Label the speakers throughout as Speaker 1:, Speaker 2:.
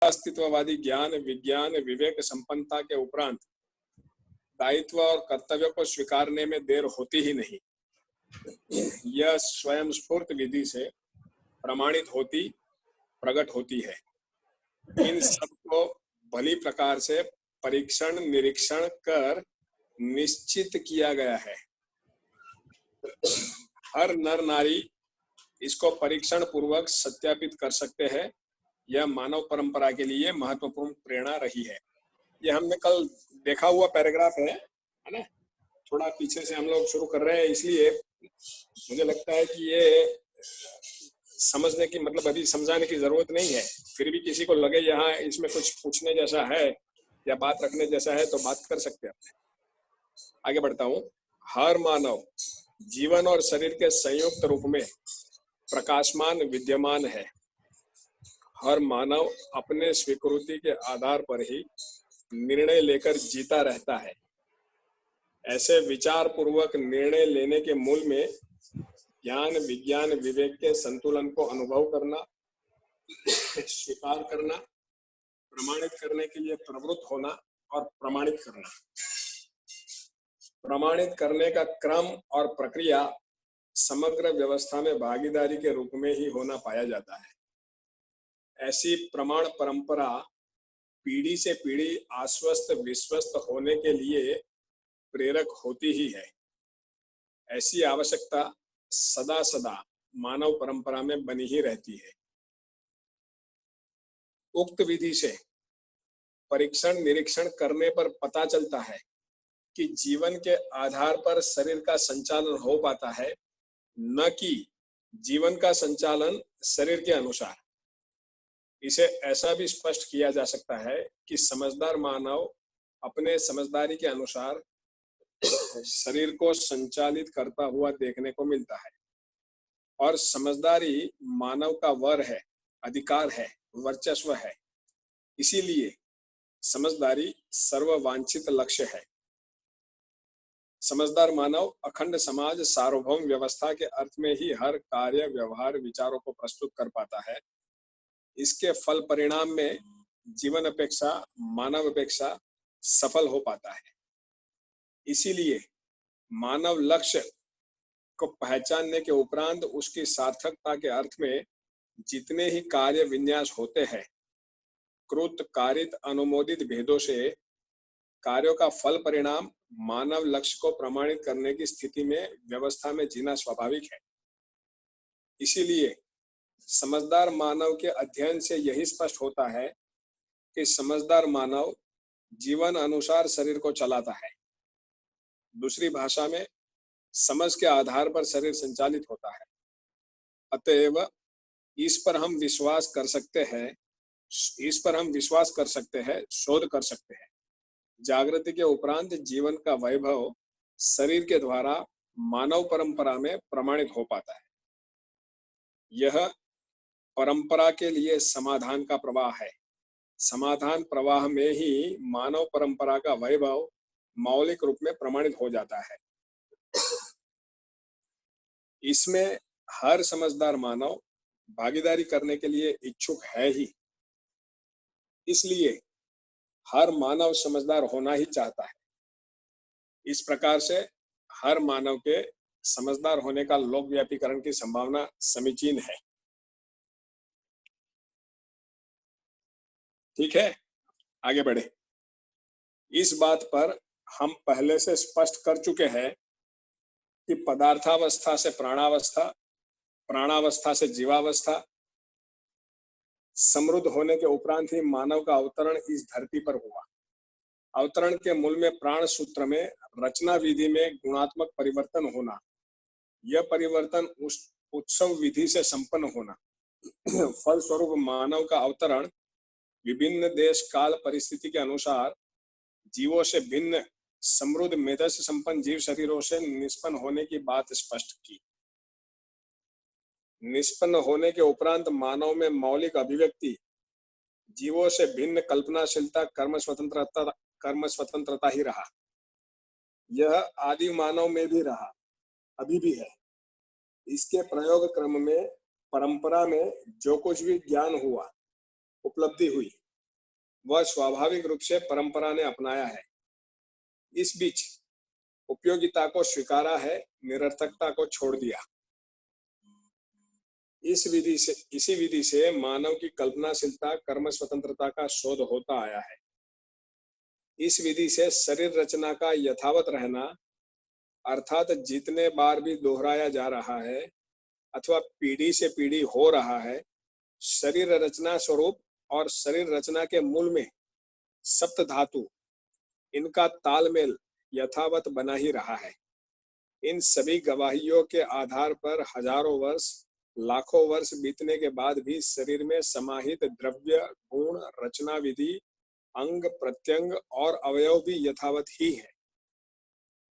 Speaker 1: अस्तित्ववादी ज्ञान विज्ञान विवेक संपन्नता के उपरांत दायित्व और कर्तव्य को स्वीकारने में देर होती ही नहीं। यह स्वयं स्फूर्त विधि से प्रमाणित होती प्रकट होती है। इन सब को भली प्रकार से परीक्षण निरीक्षण कर निश्चित किया गया है। हर नर नारी इसको परीक्षण पूर्वक सत्यापित कर सकते हैं। यह मानव परंपरा के लिए महत्वपूर्ण प्रेरणा रही है। यह हमने कल देखा हुआ पैराग्राफ है ना। थोड़ा पीछे से हम लोग शुरू कर रहे हैं, इसलिए मुझे लगता है कि ये समझने की मतलब अभी समझाने की जरूरत नहीं है। फिर भी किसी को लगे यहाँ इसमें कुछ पूछने जैसा है या बात रखने जैसा है तो बात कर सकते हैं। आगे बढ़ता हूँ। हर मानव जीवन और शरीर के संयुक्त रूप में प्रकाशमान विद्यमान है। हर मानव अपने स्वीकृति के आधार पर ही निर्णय लेकर जीता रहता है। ऐसे विचार पूर्वक निर्णय लेने के मूल में ज्ञान विज्ञान विवेक के संतुलन को अनुभव करना, स्वीकार करना, प्रमाणित करने के लिए प्रवृत्त होना और प्रमाणित करना। प्रमाणित करने का क्रम और प्रक्रिया समग्र व्यवस्था में भागीदारी के रूप में ही होना पाया जाता है। ऐसी प्रमाण परंपरा पीढ़ी से पीढ़ी आश्वस्त विश्वस्त होने के लिए प्रेरक होती ही है। ऐसी आवश्यकता सदा सदा मानव परंपरा में बनी ही रहती है। उक्त विधि से परीक्षण निरीक्षण करने पर पता चलता है कि जीवन के आधार पर शरीर का संचालन हो पाता है, न कि जीवन का संचालन शरीर के अनुसार। इसे ऐसा भी स्पष्ट किया जा सकता है कि समझदार मानव अपने समझदारी के अनुसार शरीर को संचालित करता हुआ देखने को मिलता है। और समझदारी मानव का वर है, अधिकार है, वर्चस्व है। इसीलिए समझदारी सर्ववांछित लक्ष्य है। समझदार मानव अखंड समाज सार्वभौम व्यवस्था के अर्थ में ही हर कार्य व्यवहार विचारों को प्रस्तुत कर पाता है। इसके फल परिणाम में जीवन अपेक्षा मानव अपेक्षा सफल हो पाता है। इसीलिए मानव लक्ष्य को पहचानने के उपरांत उसकी सार्थकता के अर्थ में जितने ही कार्य विन्यास होते हैं, कृत कारित अनुमोदित भेदों से कार्यों का फल परिणाम मानव लक्ष्य को प्रमाणित करने की स्थिति में व्यवस्था में जीना स्वाभाविक है। इसीलिए समझदार मानव के अध्ययन से यही स्पष्ट होता है कि समझदार मानव जीवन अनुसार शरीर को चलाता है। दूसरी भाषा में समझ के आधार पर शरीर संचालित होता है। अतएव इस पर हम विश्वास कर सकते हैं, शोध कर सकते हैं। जागृति के उपरांत जीवन का वैभव शरीर के द्वारा मानव परंपरा में प्रमाणित हो पाता है। यह परंपरा के लिए समाधान का प्रवाह है। समाधान प्रवाह में ही मानव परंपरा का वैभव मौलिक रूप में प्रमाणित हो जाता है। इसमें हर समझदार मानव भागीदारी करने के लिए इच्छुक है ही। इसलिए हर मानव समझदार होना ही चाहता है। इस प्रकार से हर मानव के समझदार होने का लोक व्यापीकरण की संभावना समीचीन है। ठीक है, आगे बढ़े। इस बात पर हम पहले से स्पष्ट कर चुके हैं कि पदार्थावस्था से प्राणावस्था, प्राणावस्था से जीवावस्था, समृद्ध होने के उपरांत ही मानव का अवतरण इस धरती पर हुआ। अवतरण के मूल में प्राण सूत्र में रचना विधि में गुणात्मक परिवर्तन होना, यह परिवर्तन उस उत्सव विधि से संपन्न होना, फलस्वरूप मानव का अवतरण विभिन्न देश काल परिस्थिति के अनुसार जीवों से भिन्न समृद्ध मेधस संपन्न जीव शरीरों से निष्पन्न होने की बात स्पष्ट की। निष्पन्न होने के उपरांत मानव में मौलिक अभिव्यक्ति जीवों से भिन्न कल्पनाशीलता कर्म स्वतंत्रता ही रहा। यह आदि मानव में भी रहा, अभी भी है। इसके प्रयोग क्रम में परंपरा में जो कुछ भी ज्ञान हुआ, उपलब्धि हुई, वह स्वाभाविक रूप से परंपरा ने अपनाया है। इस बीच उपयोगिता को स्वीकारा है, निरर्थकता को छोड़ दिया। इसी विधि से मानव की कल्पनाशीलता, कर्म स्वतंत्रता का शोध होता आया है। इस विधि से शरीर रचना का यथावत रहना, अर्थात जितने बार भी दोहराया जा रहा है अथवा पीढ़ी से पीढ़ी हो रहा है, शरीर रचना स्वरूप और शरीर रचना के मूल में सप्त धातु, इनका तालमेल यथावत बना ही रहा है। इन सभी गवाहियों के आधार पर हजारों वर्ष, लाखों वर्ष बीतने के बाद भी शरीर में समाहित द्रव्य, गुण, रचना विधि, अंग प्रत्यंग और अवयव भी यथावत ही है।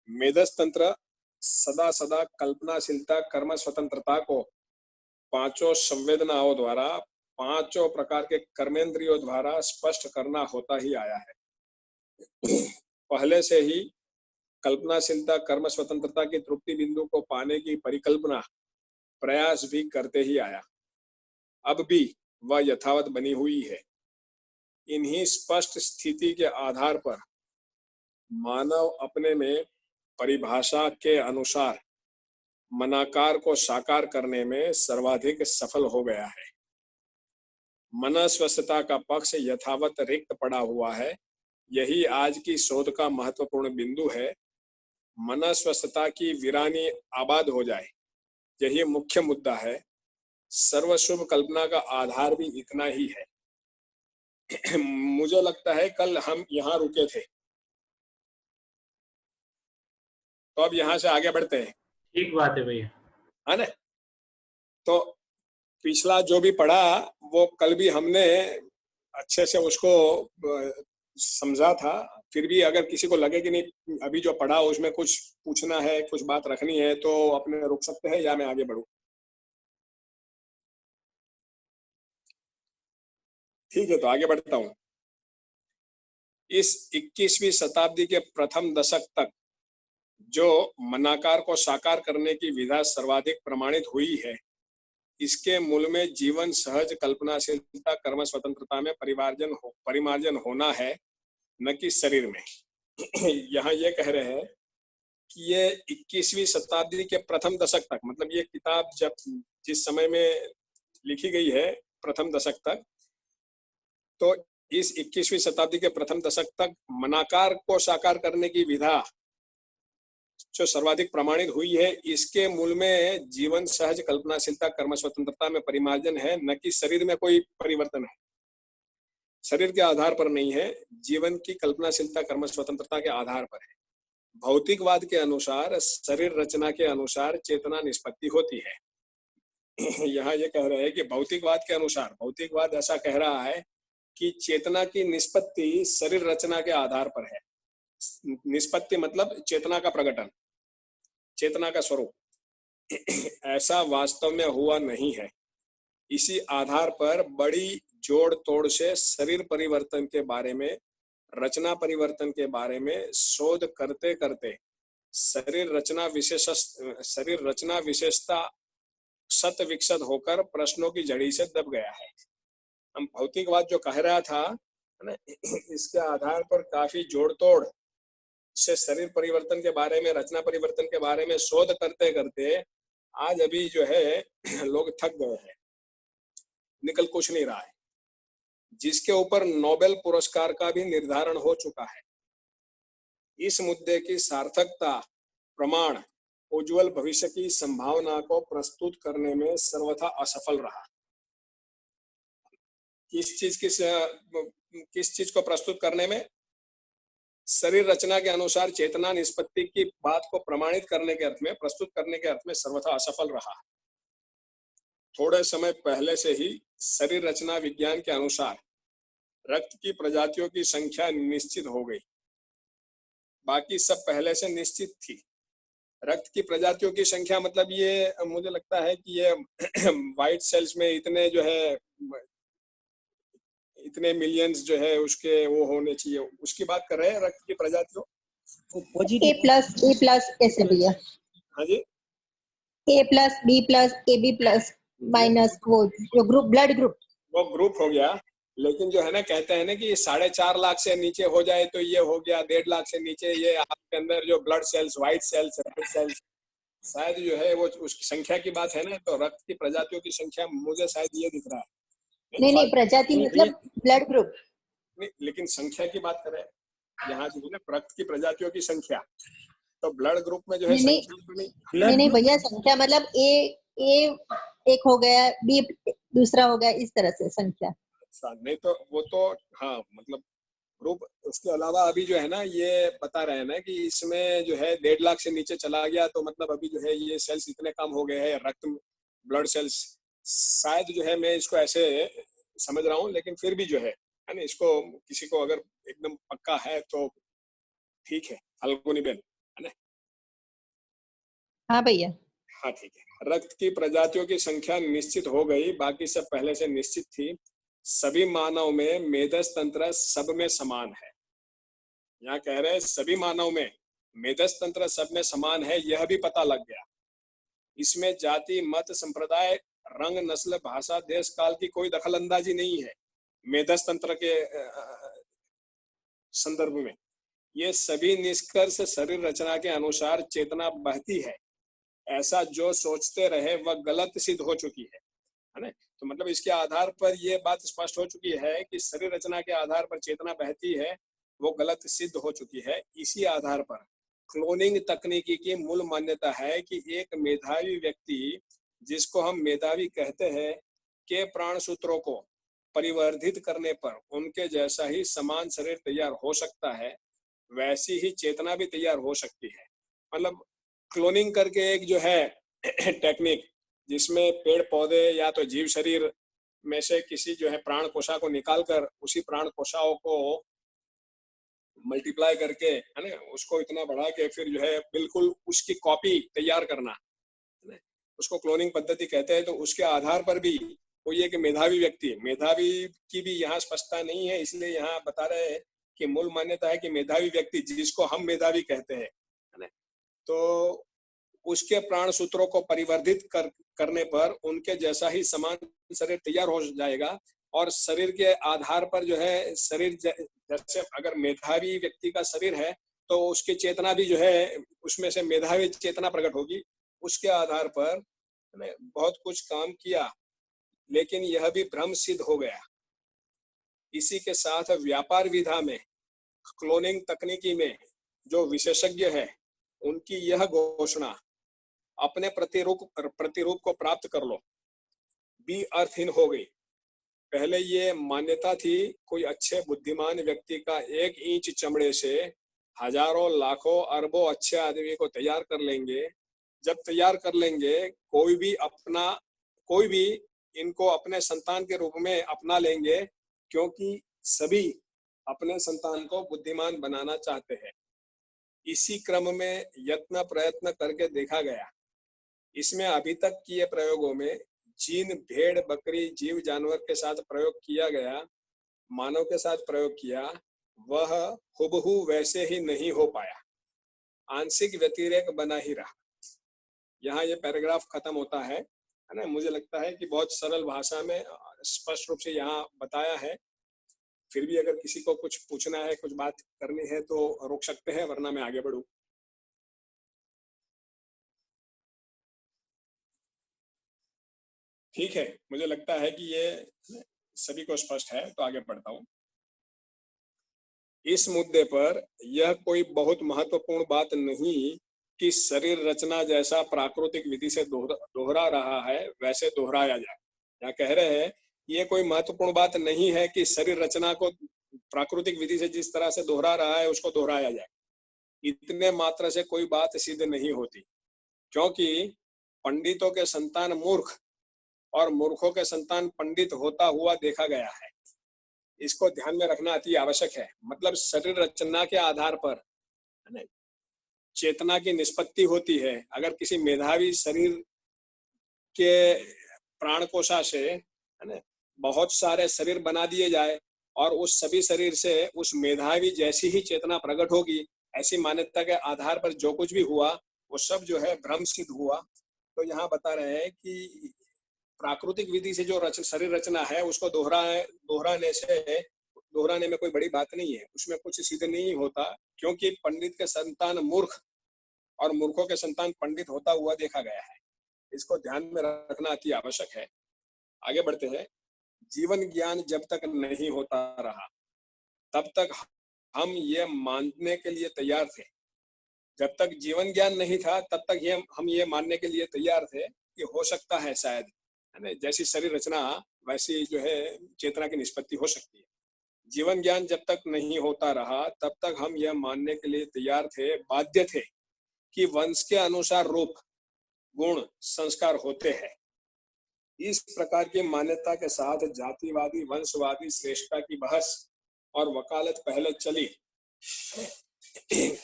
Speaker 1: मेधस तंत्र सदा सदा कल्पनाशीलता, कर्म स्वतंत्रता को पांचों संवेदनाओं द्वारा, पांचों प्रकार के कर्मेंद्रियों द्वारा स्पष्ट करना होता ही आया है। पहले से ही कल्पनाशीलता, कर्म स्वतंत्रता की तृप्ति बिंदु को पाने की परिकल्पना, प्रयास भी करते ही आया। अब भी वह यथावत बनी हुई है। इन्हीं स्पष्ट स्थिति के आधार पर मानव अपने में परिभाषा के अनुसार मनाकार को साकार करने में सर्वाधिक सफल हो गया है। मनस्वस्थता का पक्ष यथावत रिक्त पड़ा हुआ है। यही आज की शोध का महत्वपूर्ण बिंदु है। मनस्वस्थता की वीरानी आबाद हो जाए, यही मुख्य मुद्दा है। सर्वशुभ कल्पना का आधार भी इतना ही है। मुझे लगता है कल हम यहाँ रुके थे, तो अब यहाँ से आगे बढ़ते हैं।
Speaker 2: ठीक बात है भैया,
Speaker 1: है ना? तो पिछला जो भी पढ़ा वो कल भी हमने अच्छे से उसको समझा था। फिर भी अगर किसी को लगे कि नहीं अभी जो पढ़ा उसमें कुछ पूछना है, कुछ बात रखनी है, तो अपने रुक सकते हैं या मैं आगे बढ़ूं? ठीक है, तो आगे बढ़ता हूं। इस 21वीं शताब्दी के प्रथम दशक तक जो मनाकार को साकार करने की विधा सर्वाधिक प्रमाणित हुई है, इसके मूल में जीवन, सहज कल्पनाशीलता, कर्म स्वतंत्रता में परिमार्जन होना है, न कि शरीर में। यहाँ ये कह रहे हैं कि ये 21वीं शताब्दी के प्रथम दशक तक, मतलब ये किताब जब जिस समय में लिखी गई है प्रथम दशक तक, तो इस 21वीं शताब्दी के प्रथम दशक तक मनाकार को साकार करने की विधा जो सर्वाधिक प्रमाणित हुई है, इसके मूल में जीवन, सहज कल्पनाशीलता, कर्म स्वतंत्रता में परिमार्जन है, न कि शरीर में कोई परिवर्तन है। शरीर के आधार पर नहीं है, जीवन की कल्पनाशीलता, कर्म स्वतंत्रता के आधार पर है। भौतिकवाद के अनुसार शरीर रचना के अनुसार चेतना निष्पत्ति होती है। यहाँ ये कह रहे हैं कि भौतिकवाद के अनुसार, भौतिकवाद ऐसा कह रहा है कि चेतना की निष्पत्ति शरीर रचना के आधार पर है। निष्पत्ति मतलब चेतना का प्रकटन, चेतना का स्वरूप। ऐसा वास्तव में हुआ नहीं है। इसी आधार पर बड़ी जोड़ तोड़ से शरीर परिवर्तन के बारे में, रचना परिवर्तन के बारे में शोध करते करते शरीर रचना विशेषता शत विकसित होकर प्रश्नों की जड़ी से दब गया है। हम भौतिकवाद जो कह रहा था, इसके आधार पर काफी जोड़ तोड़ से शरीर परिवर्तन के बारे में, रचना परिवर्तन के बारे में शोध करते करते आज अभी जो है लोग थक गए हैं, निकल कुछ नहीं रहा है, जिसके ऊपर नोबेल पुरस्कार का भी निर्धारण हो चुका है। इस मुद्दे की सार्थकता प्रमाण उज्जवल भविष्य की संभावना को प्रस्तुत करने में सर्वथा असफल रहा। किस चीज को प्रस्तुत करने में? शरीर रचना के अनुसार चेतना निष्पत्ति की बात को प्रमाणित करने के अर्थ में, प्रस्तुत करने के अर्थ में सर्वथा असफल रहा। थोड़े समय पहले से ही शरीर रचना विज्ञान के अनुसार रक्त की प्रजातियों की संख्या निश्चित हो गई। बाकी सब पहले से निश्चित थी। रक्त की प्रजातियों की संख्या मतलब ये मुझे लगता है कि ये व्हाइट सेल्स में इतने जो है, इतने मिलियंस जो है उसके वो होने चाहिए, उसकी बात कर रहे हैं रक्त की प्रजातियों।
Speaker 3: A+ ऐसे भैया।
Speaker 1: हाँ जी,
Speaker 3: A+, B+, AB+, माइनस, वो जो ग्रुप, ब्लड ग्रुप,
Speaker 1: वो ग्रुप हो गया। लेकिन जो है ना, कहते हैं ना कि 4.5 लाख से नीचे हो जाए तो ये हो गया, 1.5 लाख से नीचे ये आपके अंदर जो blood cells, white cells, red cells, शायद जो है वो उसकी संख्या की बात है ना, तो रक्त की प्रजातियों की संख्या मुझे शायद ये दिख रहा है।
Speaker 2: नहीं नहीं, प्रजाति मतलब ब्लड ग्रुप
Speaker 1: नहीं, लेकिन संख्या की बात करें यहाँ जो है ना, रक्त की प्रजातियों की संख्या, तो ब्लड ग्रुप में जो है संख्या तो
Speaker 2: नहीं नहीं भैया, संख्या मतलब ए एक हो गया, बी दूसरा हो गया, इस तरह से संख्या।
Speaker 1: नहीं तो वो तो हाँ, मतलब ग्रुप। उसके अलावा अभी जो है ना, ये बता रहे हैं ना कि इसमें जो है 1.5 लाख से नीचे चला गया, तो मतलब अभी जो है ये सेल्स इतने कम हो गए हैं, रक्त ब्लड सेल्स, शायद जो है, मैं इसको ऐसे समझ रहा हूँ, लेकिन फिर भी जो है ना, इसको किसी को अगर एकदम पक्का है तो ठीक है, फाल्गुनी बेन, है ना?
Speaker 2: हाँ भैया।
Speaker 1: हाँ ठीक है। रक्त की प्रजातियों की संख्या निश्चित हो गई, बाकी सब पहले से निश्चित थी। सभी मानव में मेदस तंत्र सब में समान है। यहाँ कह रहे हैं सभी मानव में मेदस तंत्र सब में समान है, यह भी पता लग गया। इसमें जाति, मत, संप्रदाय, रंग, नस्ल, भाषा, देश, काल की कोई दखलंदाजी नहीं है। मेदस तंत्र के संदर्भ में ये सभी निष्कर्ष शरीर रचना के अनुसार चेतना बहती है, ऐसा जो सोचते रहे वह गलत सिद्ध हो चुकी है ना? तो मतलब इसके आधार पर ये बात स्पष्ट हो चुकी है कि शरीर रचना के आधार पर चेतना बहती है, वो गलत सिद्ध हो चुकी है। इसी आधार पर क्लोनिंग तकनीकी की मूल मान्यता है कि एक मेधावी व्यक्ति, जिसको हम मेधावी कहते हैं, के प्राण सूत्रों को परिवर्धित करने पर उनके जैसा ही समान शरीर तैयार हो सकता है, वैसी ही चेतना भी तैयार हो सकती है। मतलब क्लोनिंग करके एक जो है टेक्निक, जिसमें पेड़ पौधे या तो जीव शरीर में से किसी जो है प्राण कोशा को निकालकर उसी प्राण कोशाओं को मल्टीप्लाई करके, है ना, उसको इतना बढ़ा के फिर जो है बिल्कुल उसकी कॉपी तैयार करना, है ना, उसको क्लोनिंग पद्धति कहते हैं। तो उसके आधार पर भी कोई एक मेधावी व्यक्ति, मेधावी की भी यहाँ स्पष्टता नहीं है, इसलिए यहाँ बता रहे हैं कि मूल मान्यता है कि मेधावी व्यक्ति, जिसको हम मेधावी कहते हैं, है ना, तो उसके प्राण सूत्रों को परिवर्धित करने पर उनके जैसा ही समान शरीर तैयार हो जाएगा। और शरीर के आधार पर जो है, शरीर जैसे अगर मेधावी व्यक्ति का शरीर है तो उसकी चेतना भी जो है उसमें से मेधावी चेतना प्रकट होगी। उसके आधार पर बहुत कुछ काम किया, लेकिन यह भी भ्रम सिद्ध हो गया। इसी के साथ व्यापार विधा में, क्लोनिंग तकनीकी में जो विशेषज्ञ है, उनकी यह घोषणा, अपने प्रतिरूप को प्राप्त कर लो, भी अर्थहीन हो गई। पहले ये मान्यता थी कोई अच्छे बुद्धिमान व्यक्ति का 1 इंच चमड़े से हजारों, लाखों, अरबों अच्छे आदमी को तैयार कर लेंगे। जब तैयार कर लेंगे, कोई भी इनको अपने संतान के रूप में अपना लेंगे, क्योंकि सभी अपने संतान को बुद्धिमान बनाना चाहते हैं। इसी क्रम में यत्न प्रयत्न करके देखा गया। इसमें अभी तक किए प्रयोगों में जिन भेड़, बकरी, जीव जानवर के साथ प्रयोग किया गया, मानव के साथ प्रयोग किया, वह हुबहू वैसे ही नहीं हो पाया, आंशिक व्यतिरेक बना ही रहा। यहाँ ये पैराग्राफ खत्म होता है ना? मुझे लगता है कि बहुत सरल भाषा में स्पष्ट रूप से यहाँ बताया है। फिर भी अगर किसी को कुछ पूछना है, कुछ बात करनी है तो रोक सकते हैं, वरना मैं आगे बढ़ूं। ठीक है, मुझे लगता है कि ये सभी को स्पष्ट है, तो आगे बढ़ता हूँ। इस मुद्दे पर यह कोई बहुत महत्वपूर्ण बात नहीं कि शरीर रचना जैसा प्राकृतिक विधि से दोहरा रहा है वैसे दोहराया जाए। यहाँ कह रहे हैं ये कोई महत्वपूर्ण बात नहीं है कि शरीर रचना को प्राकृतिक विधि से जिस तरह से दोहरा रहा है उसको दोहराया जाए। इतने मात्र से कोई बात सिद्ध नहीं होती, क्योंकि पंडितों के संतान मूर्ख और मूर्खों के संतान पंडित होता हुआ देखा गया है। इसको ध्यान में रखना अति आवश्यक है। मतलब शरीर रचना के आधार पर चेतना की निष्पत्ति होती है। अगर किसी मेधावी शरीर के प्राणकोशा से, है ना, बहुत सारे शरीर बना दिए जाए और उस सभी शरीर से उस मेधावी जैसी ही चेतना प्रकट होगी, ऐसी मान्यता के आधार पर जो कुछ भी हुआ वो सब जो है भ्रम सिद्ध हुआ। तो यहाँ बता रहे हैं कि प्राकृतिक विधि से जो शरीर रचना है उसको दोहराने में कोई बड़ी बात नहीं है, उसमें कुछ सिद्ध नहीं होता, क्योंकि पंडित के संतान मूर्ख और मूर्खों के संतान पंडित होता हुआ देखा गया है। इसको ध्यान में रखना अति आवश्यक है। आगे बढ़ते हैं। जीवन ज्ञान जब तक नहीं होता रहा तब तक हम ये मानने के लिए तैयार थे, जब तक जीवन ज्ञान नहीं था तब तक हम ये मानने के लिए तैयार थे कि हो सकता है शायद, है ना, जैसी शरीर रचना वैसी जो है चेतना की निष्पत्ति हो सकती है। जीवन ज्ञान जब तक नहीं होता रहा तब तक हम यह मानने के लिए तैयार थे, बाध्य थे कि वंश के अनुसार रूप, गुण, संस्कार होते हैं। इस प्रकार की मान्यता के साथ जातिवादी, वंशवादी श्रेष्ठता की बहस और वकालत पहले चली।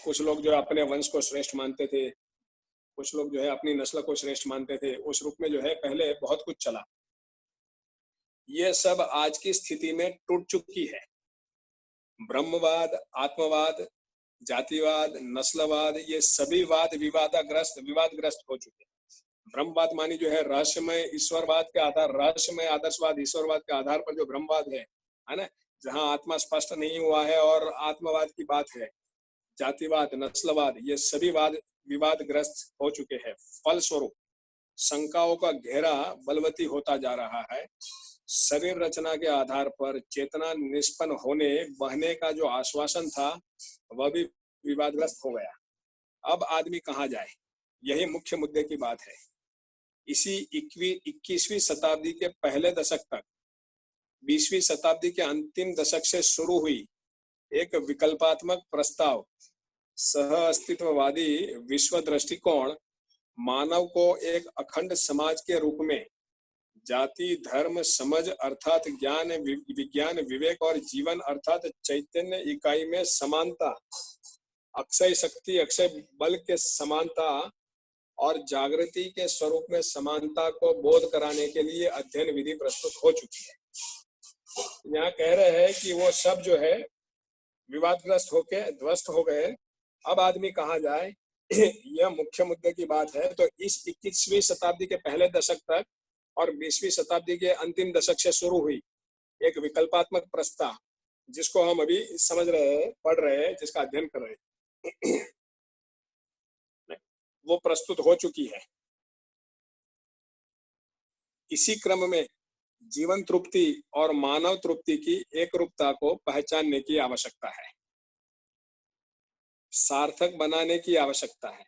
Speaker 1: कुछ लोग जो अपने वंश को श्रेष्ठ मानते थे, कुछ लोग जो है अपनी नस्ल को श्रेष्ठ मानते थे, उस रूप में जो है पहले बहुत कुछ चला। ये सब आज की स्थिति में टूट चुकी है। ब्रह्मवाद, आत्मवाद, जातिवाद, नस्लवाद, ये सभी वाद विवादग्रस्त हो चुके हैं। ब्रह्मवाद मानी जो है रहस्यमय ईश्वरवाद के आधार, रहस्यमय आदर्शवाद ईश्वरवाद के आधार पर जो ब्रह्मवाद है ना, जहां आत्मा स्पष्ट नहीं हुआ है और आत्मवाद की बात है। जातिवाद, नस्लवाद, ये सभी वाद विवादग्रस्त हो चुके हैं। फलस्वरूप शंकाओं का घेरा बलवती होता जा रहा है। शरीर रचना के आधार पर चेतना निष्पन्न होने बहने का जो आश्वासन था वह भी विवादग्रस्त हो गया। अब आदमी कहाँ जाए, यही मुख्य मुद्दे की बात है। इसी 21वीं शताब्दी के पहले दशक तक 20वीं शताब्दी के अंतिम दशक से शुरू हुई एक विकल्पात्मक प्रस्ताव, सह अस्तित्ववादी विश्व दृष्टिकोण मानव को एक अखंड समाज के रूप में जाति, धर्म, समझ अर्थात ज्ञान, विज्ञान, विवेक और जीवन अर्थात चैतन्य इकाई में समानता, अक्षय शक्ति, अक्षय बल के समानता और जागृति के स्वरूप में समानता को बोध कराने के लिए अध्ययन विधि प्रस्तुत हो चुकी है। यहाँ कह रहे हैं कि वो सब जो है विवादग्रस्त होके ध्वस्त हो गए। अब आदमी कहाँ जाए, यह मुख्य मुद्दे की बात है। तो इस 21वीं शताब्दी के पहले दशक तक और 20वीं शताब्दी के अंतिम दशक से शुरू हुई एक विकल्पात्मक प्रस्ताव, जिसको हम अभी समझ रहे हैं, पढ़ रहे हैं, जिसका अध्ययन कर रहे हैं, वो प्रस्तुत हो चुकी है। इसी क्रम में जीवन तृप्ति और मानव तृप्ति की एक रूपता को पहचानने की आवश्यकता है, सार्थक बनाने की आवश्यकता है।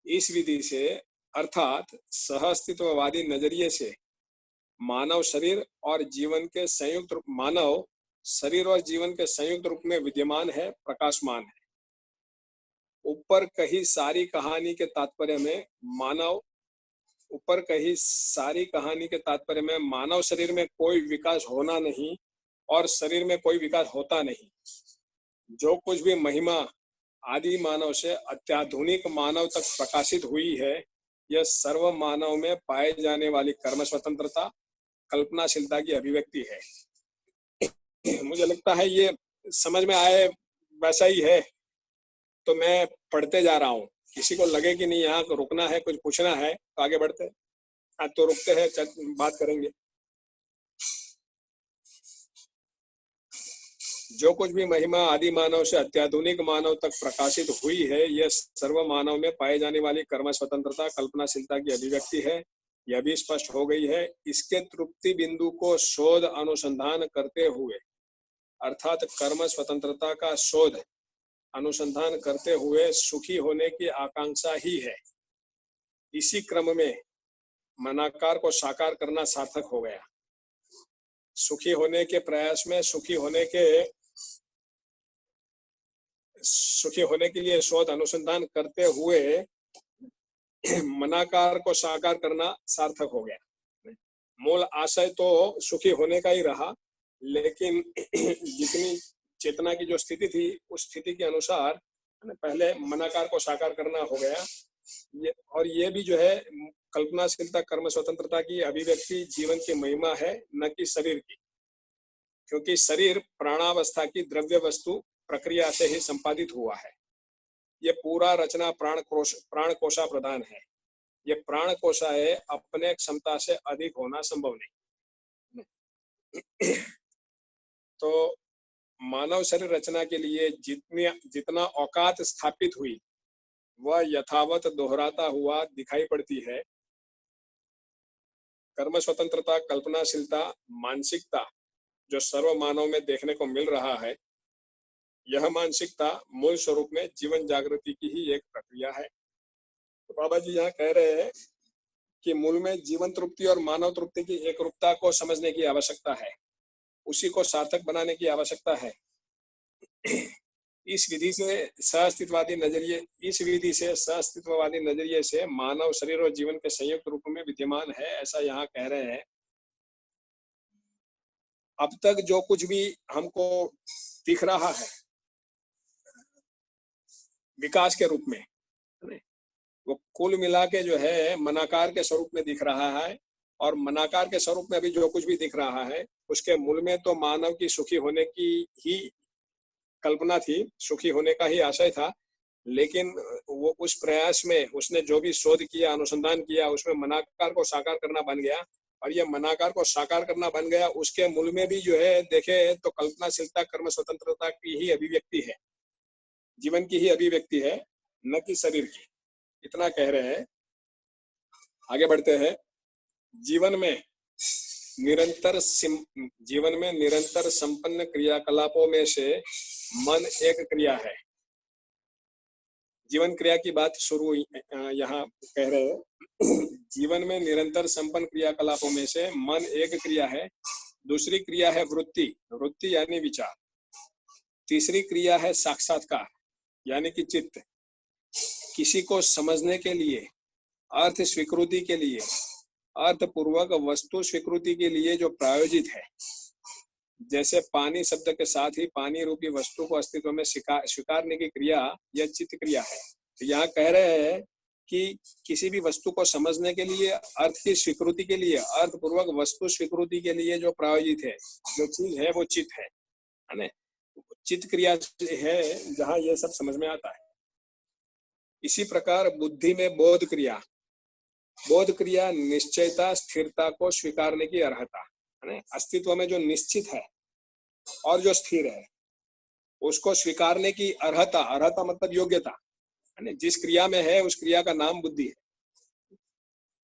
Speaker 1: इस विधि से अर्थात सह अस्तित्ववादी नजरिए से मानव शरीर और जीवन के संयुक्त रूप में विद्यमान है, प्रकाशमान है। ऊपर कही सारी कहानी के तात्पर्य में मानव शरीर में कोई विकास होना नहीं और शरीर में कोई विकास होता नहीं। जो कुछ भी महिमा आदि मानव से अत्याधुनिक मानव तक प्रकाशित हुई है, यह सर्व मानव में पाए जाने वाली कर्म स्वतंत्रता, कल्पनाशीलता की अभिव्यक्ति है। मुझे लगता है ये समझ में आए वैसा ही है, तो मैं पढ़ते जा रहा हूँ। किसी को लगे कि नहीं यहाँ तो रुकना है, कुछ पूछना है तो आगे बढ़ते। आज तो रुकते हैं, बात करेंगे। जो कुछ भी महिमा आदि मानव से अत्याधुनिक मानव तक प्रकाशित हुई है, यह सर्व मानव में पाए जाने वाली कर्म स्वतंत्रता, कल्पनाशीलता की अभिव्यक्ति है। यह भी स्पष्ट हो गई है। इसके तृप्ति बिंदु को शोध अनुसंधान करते हुए, अर्थात कर्म स्वतंत्रता का शोध अनुसंधान करते हुए सुखी होने की आकांक्षा ही है। इसी क्रम में मनाकार को साकार करना सार्थक हो गया। सुखी होने के प्रयास में सुखी होने के लिए शोध अनुसंधान करते हुए मनाकार को साकार करना सार्थक हो गया। मूल आशय तो सुखी होने का ही रहा, लेकिन जितनी चेतना की जो स्थिति थी उस स्थिति के अनुसार पहले मनाकार को साकार करना हो गया। और ये भी जो है कल्पनाशीलता, कर्म स्वतंत्रता की अभिव्यक्ति जीवन की महिमा है, न कि शरीर की, क्योंकि शरीर प्राणावस्था की द्रव्य वस्तु प्रक्रिया से ही संपादित हुआ है। ये पूरा रचना प्राण कोशा प्रधान है। ये प्राण कोशा है, अपने क्षमता से अधिक होना संभव नहीं। तो मानव शरीर रचना के लिए जितना औकात स्थापित हुई वह यथावत दोहराता हुआ दिखाई पड़ती है। कर्म स्वतंत्रता, कल्पनाशीलता, मानसिकता जो सर्व मानव में देखने को मिल रहा है, यह मानसिकता मूल स्वरूप में जीवन जागृति की ही एक प्रक्रिया है। तो बाबा जी यहाँ कह रहे हैं कि मूल में जीवन तृप्ति और मानव तृप्ति की एक रूपता को समझने की आवश्यकता है, उसी को सार्थक बनाने की आवश्यकता है। इस विधि से सहअस्तित्ववादी नजरिए से मानव शरीर और जीवन के संयुक्त रूप में विद्यमान है, ऐसा यहाँ कह रहे हैं। अब तक जो कुछ भी हमको दिख रहा है विकास के रूप में, वो कुल मिला के जो है मनाकार के स्वरूप में दिख रहा है, और मनाकार के स्वरूप में अभी जो कुछ भी दिख रहा है उसके मूल में तो मानव की सुखी होने की ही कल्पना थी, सुखी होने का ही आशय था। लेकिन वो उस प्रयास में उसने जो भी शोध किया, अनुसंधान किया, उसमें मनाकार को साकार करना बन गया, और ये मनाकार को साकार करना बन गया। उसके मूल में भी जो है देखे तो कल्पनाशीलता, कर्म स्वतंत्रता की ही अभिव्यक्ति है, जीवन की ही अभिव्यक्ति है, न कि शरीर की। इतना कह रहे हैं। आगे बढ़ते हैं। जीवन में निरंतर संपन्न क्रियाकलापों में से मन एक क्रिया है। जीवन क्रिया की बात शुरू यहाँ कह रहे हैं। जीवन में निरंतर संपन्न क्रियाकलापों में से मन एक क्रिया है। दूसरी क्रिया है वृत्ति यानी विचार। तीसरी क्रिया है साक्षात्कार यानी कि चित्त। किसी को समझने के लिए, अर्थ स्वीकृति के लिए, अर्थपूर्वक वस्तु स्वीकृति के लिए जो प्रायोजित है, जैसे पानी शब्द के साथ ही पानी रूपी वस्तु को अस्तित्व में स्वीकारने की क्रिया, यह चित्त क्रिया है। तो यहाँ कह रहे हैं कि किसी भी वस्तु को समझने के लिए, अर्थ की स्वीकृति के लिए, अर्थपूर्वक वस्तु स्वीकृति के लिए जो प्रायोजित है, जो चीज है, वो चित्त है ना। चित्त क्रिया है जहाँ यह सब समझ में आता है। इसी प्रकार बुद्धि में बोध क्रिया निश्चयता, स्थिरता को स्वीकारने की अर्हता है। अस्तित्व में जो निश्चित है और जो स्थिर है उसको स्वीकारने की अर्हता मतलब योग्यता है। जिस क्रिया में है उस क्रिया का नाम बुद्धि है।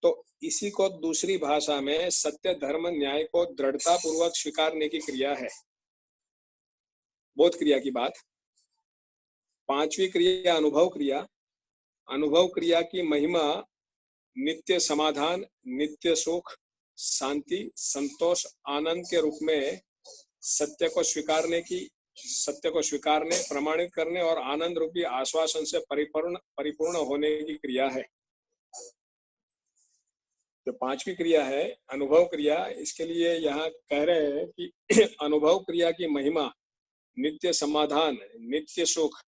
Speaker 1: तो इसी को दूसरी भाषा में सत्य, धर्म, न्याय को दृढ़ता पूर्वक स्वीकारने की क्रिया है, बोध क्रिया की बात। पांचवी क्रिया अनुभव क्रिया की महिमा नित्य समाधान, नित्य सुख, शांति, संतोष, आनंद के रूप में सत्य को स्वीकारने, प्रमाणित करने और आनंद रूपी आश्वासन से परिपूर्ण होने की क्रिया है। जो पांचवी क्रिया है अनुभव क्रिया, इसके लिए यहाँ कह रहे हैं कि अनुभव क्रिया की महिमा नित्य समाधान, नित्य सुख,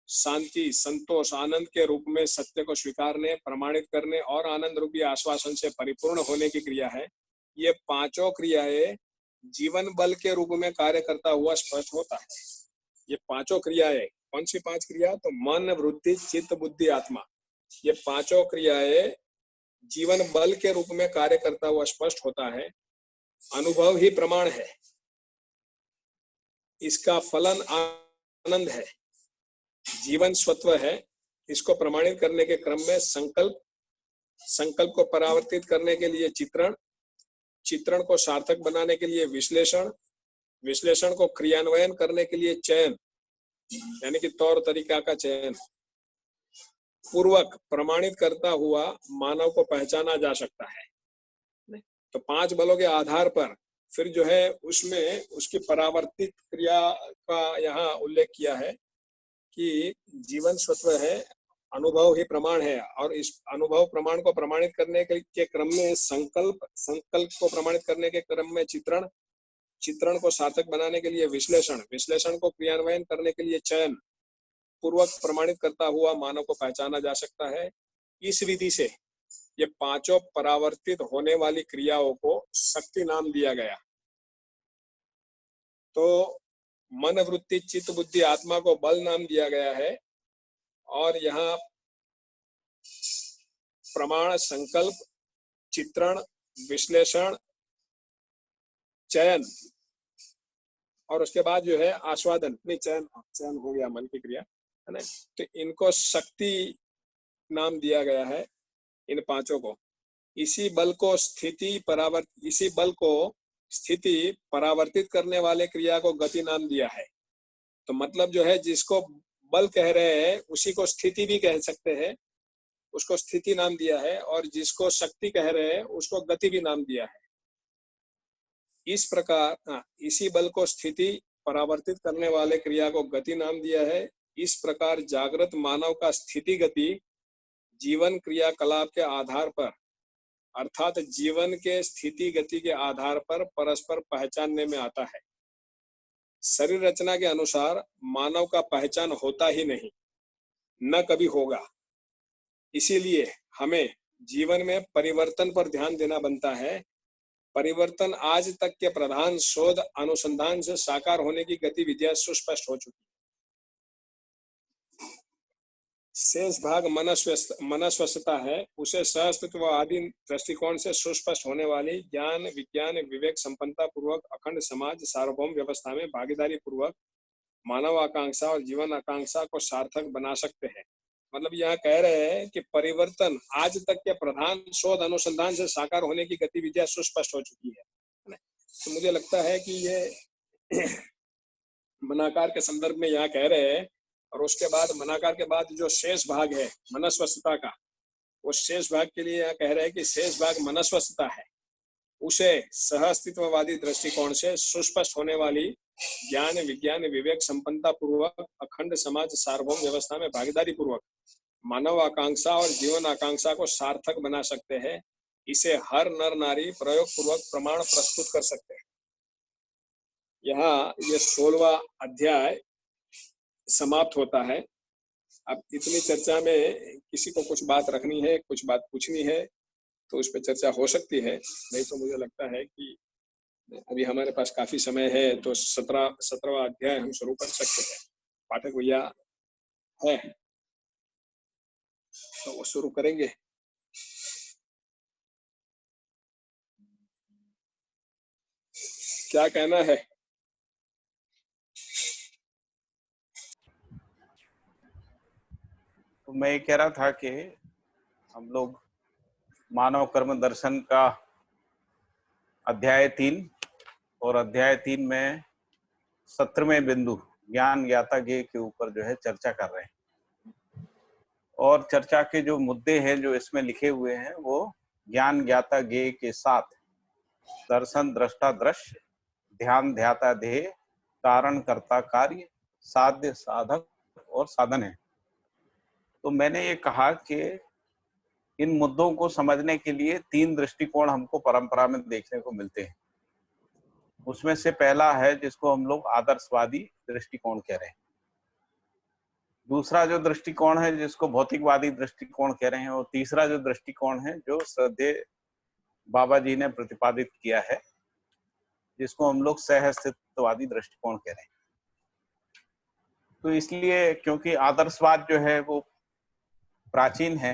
Speaker 1: शांति, संतोष, आनंद के रूप में सत्य को स्वीकारने, प्रमाणित करने और आनंद रूपी आश्वासन से परिपूर्ण होने की क्रिया है। ये पांचों क्रियाएं जीवन बल के रूप में कार्य करता हुआ स्पष्ट होता है। ये पांचों क्रियाएं, कौन सी पांच क्रिया? तो मन, वृत्ति, चित्त, बुद्धि, आत्मा, ये पांचों क्रियाएं जीवन बल के रूप में कार्य करता हुआ स्पष्ट होता है। अनुभव ही प्रमाण है, इसका फलन आनंद है, जीवन स्वत्व है। इसको प्रमाणित करने के क्रम में संकल्प को परावर्तित करने के लिए चित्रण को सार्थक बनाने के लिए विश्लेषण को क्रियान्वयन करने के लिए चयन यानी कि तौर तरीका का चयन पूर्वक प्रमाणित करता हुआ मानव को पहचाना जा सकता है। तो पांच बलों के आधार पर फिर जो है उसमें उसकी परावर्तित क्रिया का यहाँ उल्लेख किया है कि जीवन स्वत्व है, अनुभव ही प्रमाण है, और इस अनुभव प्रमाण को प्रमाणित करने के क्रम में संकल्प को प्रमाणित करने के क्रम में चित्रण को सार्थक बनाने के लिए विश्लेषण को क्रियान्वयन करने के लिए चयन पूर्वक प्रमाणित करता हुआ मानव को पहचाना जा सकता है। इस विधि से ये पांचों परावर्तित होने वाली क्रियाओं को शक्ति नाम दिया गया। तो मन, वृत्ति, चित्त, बुद्धि, आत्मा को बल नाम दिया गया है। और यहाँ प्रमाण, संकल्प, चित्रण, विश्लेषण, चयन और उसके बाद जो है आस्वादन, नहीं चयन हो गया मन की क्रिया है ना। तो इनको शक्ति नाम दिया गया है, इन पांचों को। इसी बल को स्थिति परावर्तित करने वाले क्रिया को गति नाम दिया है। तो मतलब जो है जिसको बल कह रहे हैं उसी को स्थिति भी कह सकते हैं, उसको स्थिति नाम दिया है, और जिसको शक्ति कह रहे हैं उसको गति भी नाम दिया है। इस प्रकार इसी बल को स्थिति परावर्तित करने वाले क्रिया को गति नाम दिया है। इस प्रकार जागृत मानव का स्थिति गति जीवन क्रियाकलाप के आधार पर, अर्थात जीवन के स्थिति गति के आधार पर परस्पर पहचानने में आता है। शरीर रचना के अनुसार मानव का पहचान होता ही नहीं, न कभी होगा। इसीलिए हमें जीवन में परिवर्तन पर ध्यान देना बनता है। परिवर्तन आज तक के प्रधान शोध अनुसंधान से साकार होने की गतिविधियां सुस्पष्ट हो चुकी है। शेष भाग मनस्वस्थता है, उसे सहअस्तित्ववादी दृष्टिकोण से सुस्पष्ट होने वाली ज्ञान, विज्ञान, विवेक संपन्नता पूर्वक अखंड समाज सार्वभौम व्यवस्था में भागीदारी पूर्वक मानव आकांक्षा और जीवन आकांक्षा को सार्थक बना सकते हैं। मतलब यहाँ कह रहे हैं कि परिवर्तन आज तक के प्रधान शोध अनुसंधान से साकार होने की गतिविधियां सुस्पष्ट हो चुकी है। तो मुझे लगता है कि ये मनाकार के संदर्भ में यहाँ कह रहे हैं। और उसके बाद मनाकार के बाद जो शेष भाग है मनस्वस्थता का, वो शेष भाग के लिए यहाँ कह रहे हैं कि शेष भाग मनस्वस्थता है, उसे सहअस्तित्ववादी दृष्टिकोण से सुस्पष्ट होने वाली ज्ञान, विज्ञान, विवेक संपन्नता पूर्वक अखंड समाज सार्वभौम व्यवस्था में भागीदारी पूर्वक मानव आकांक्षा और जीवन आकांक्षा को सार्थक बना सकते हैं। इसे हर नर नारी प्रयोग पूर्वक प्रमाण प्रस्तुत कर सकते हैं। यहाँ ये 16वां अध्याय समाप्त होता है। अब इतनी चर्चा में किसी को कुछ बात रखनी है, कुछ बात पूछनी है तो उस पर चर्चा हो सकती है, नहीं तो मुझे लगता है कि अभी हमारे पास काफी समय है, तो 17वां अध्याय हम शुरू कर सकते हैं। पाठक भैया है तो वो शुरू करेंगे। क्या कहना है?
Speaker 3: तो मैं ये कह रहा था कि हम लोग मानव कर्म दर्शन का अध्याय 3 और अध्याय 3 में 17वें बिंदु ज्ञान ज्ञाता ज्ञेय के ऊपर जो है चर्चा कर रहे हैं। और चर्चा के जो मुद्दे हैं जो इसमें लिखे हुए हैं वो ज्ञान ज्ञाता ज्ञेय के साथ दर्शन, दृष्टा, दृश्य, ध्यान, ध्याता, ध्येय, कारण, कर्ता, कार्य, साध्य, साधक और साधन है। तो मैंने ये कहा कि इन मुद्दों को समझने के लिए 3 दृष्टिकोण हमको परंपरा में देखने को मिलते हैं। उसमें से पहला है जिसको हम लोग आदर्शवादी दृष्टिकोण कह रहे हैं। दूसरा जो दृष्टिकोण है जिसको भौतिकवादी दृष्टिकोण कह रहे हैं, और तीसरा जो दृष्टिकोण है जो श्रद्धेय बाबा जी ने प्रतिपादित किया है जिसको हम लोग सहअस्तित्ववादी दृष्टिकोण कह रहे हैं। तो इसलिए क्योंकि आदर्शवाद जो है वो प्राचीन है,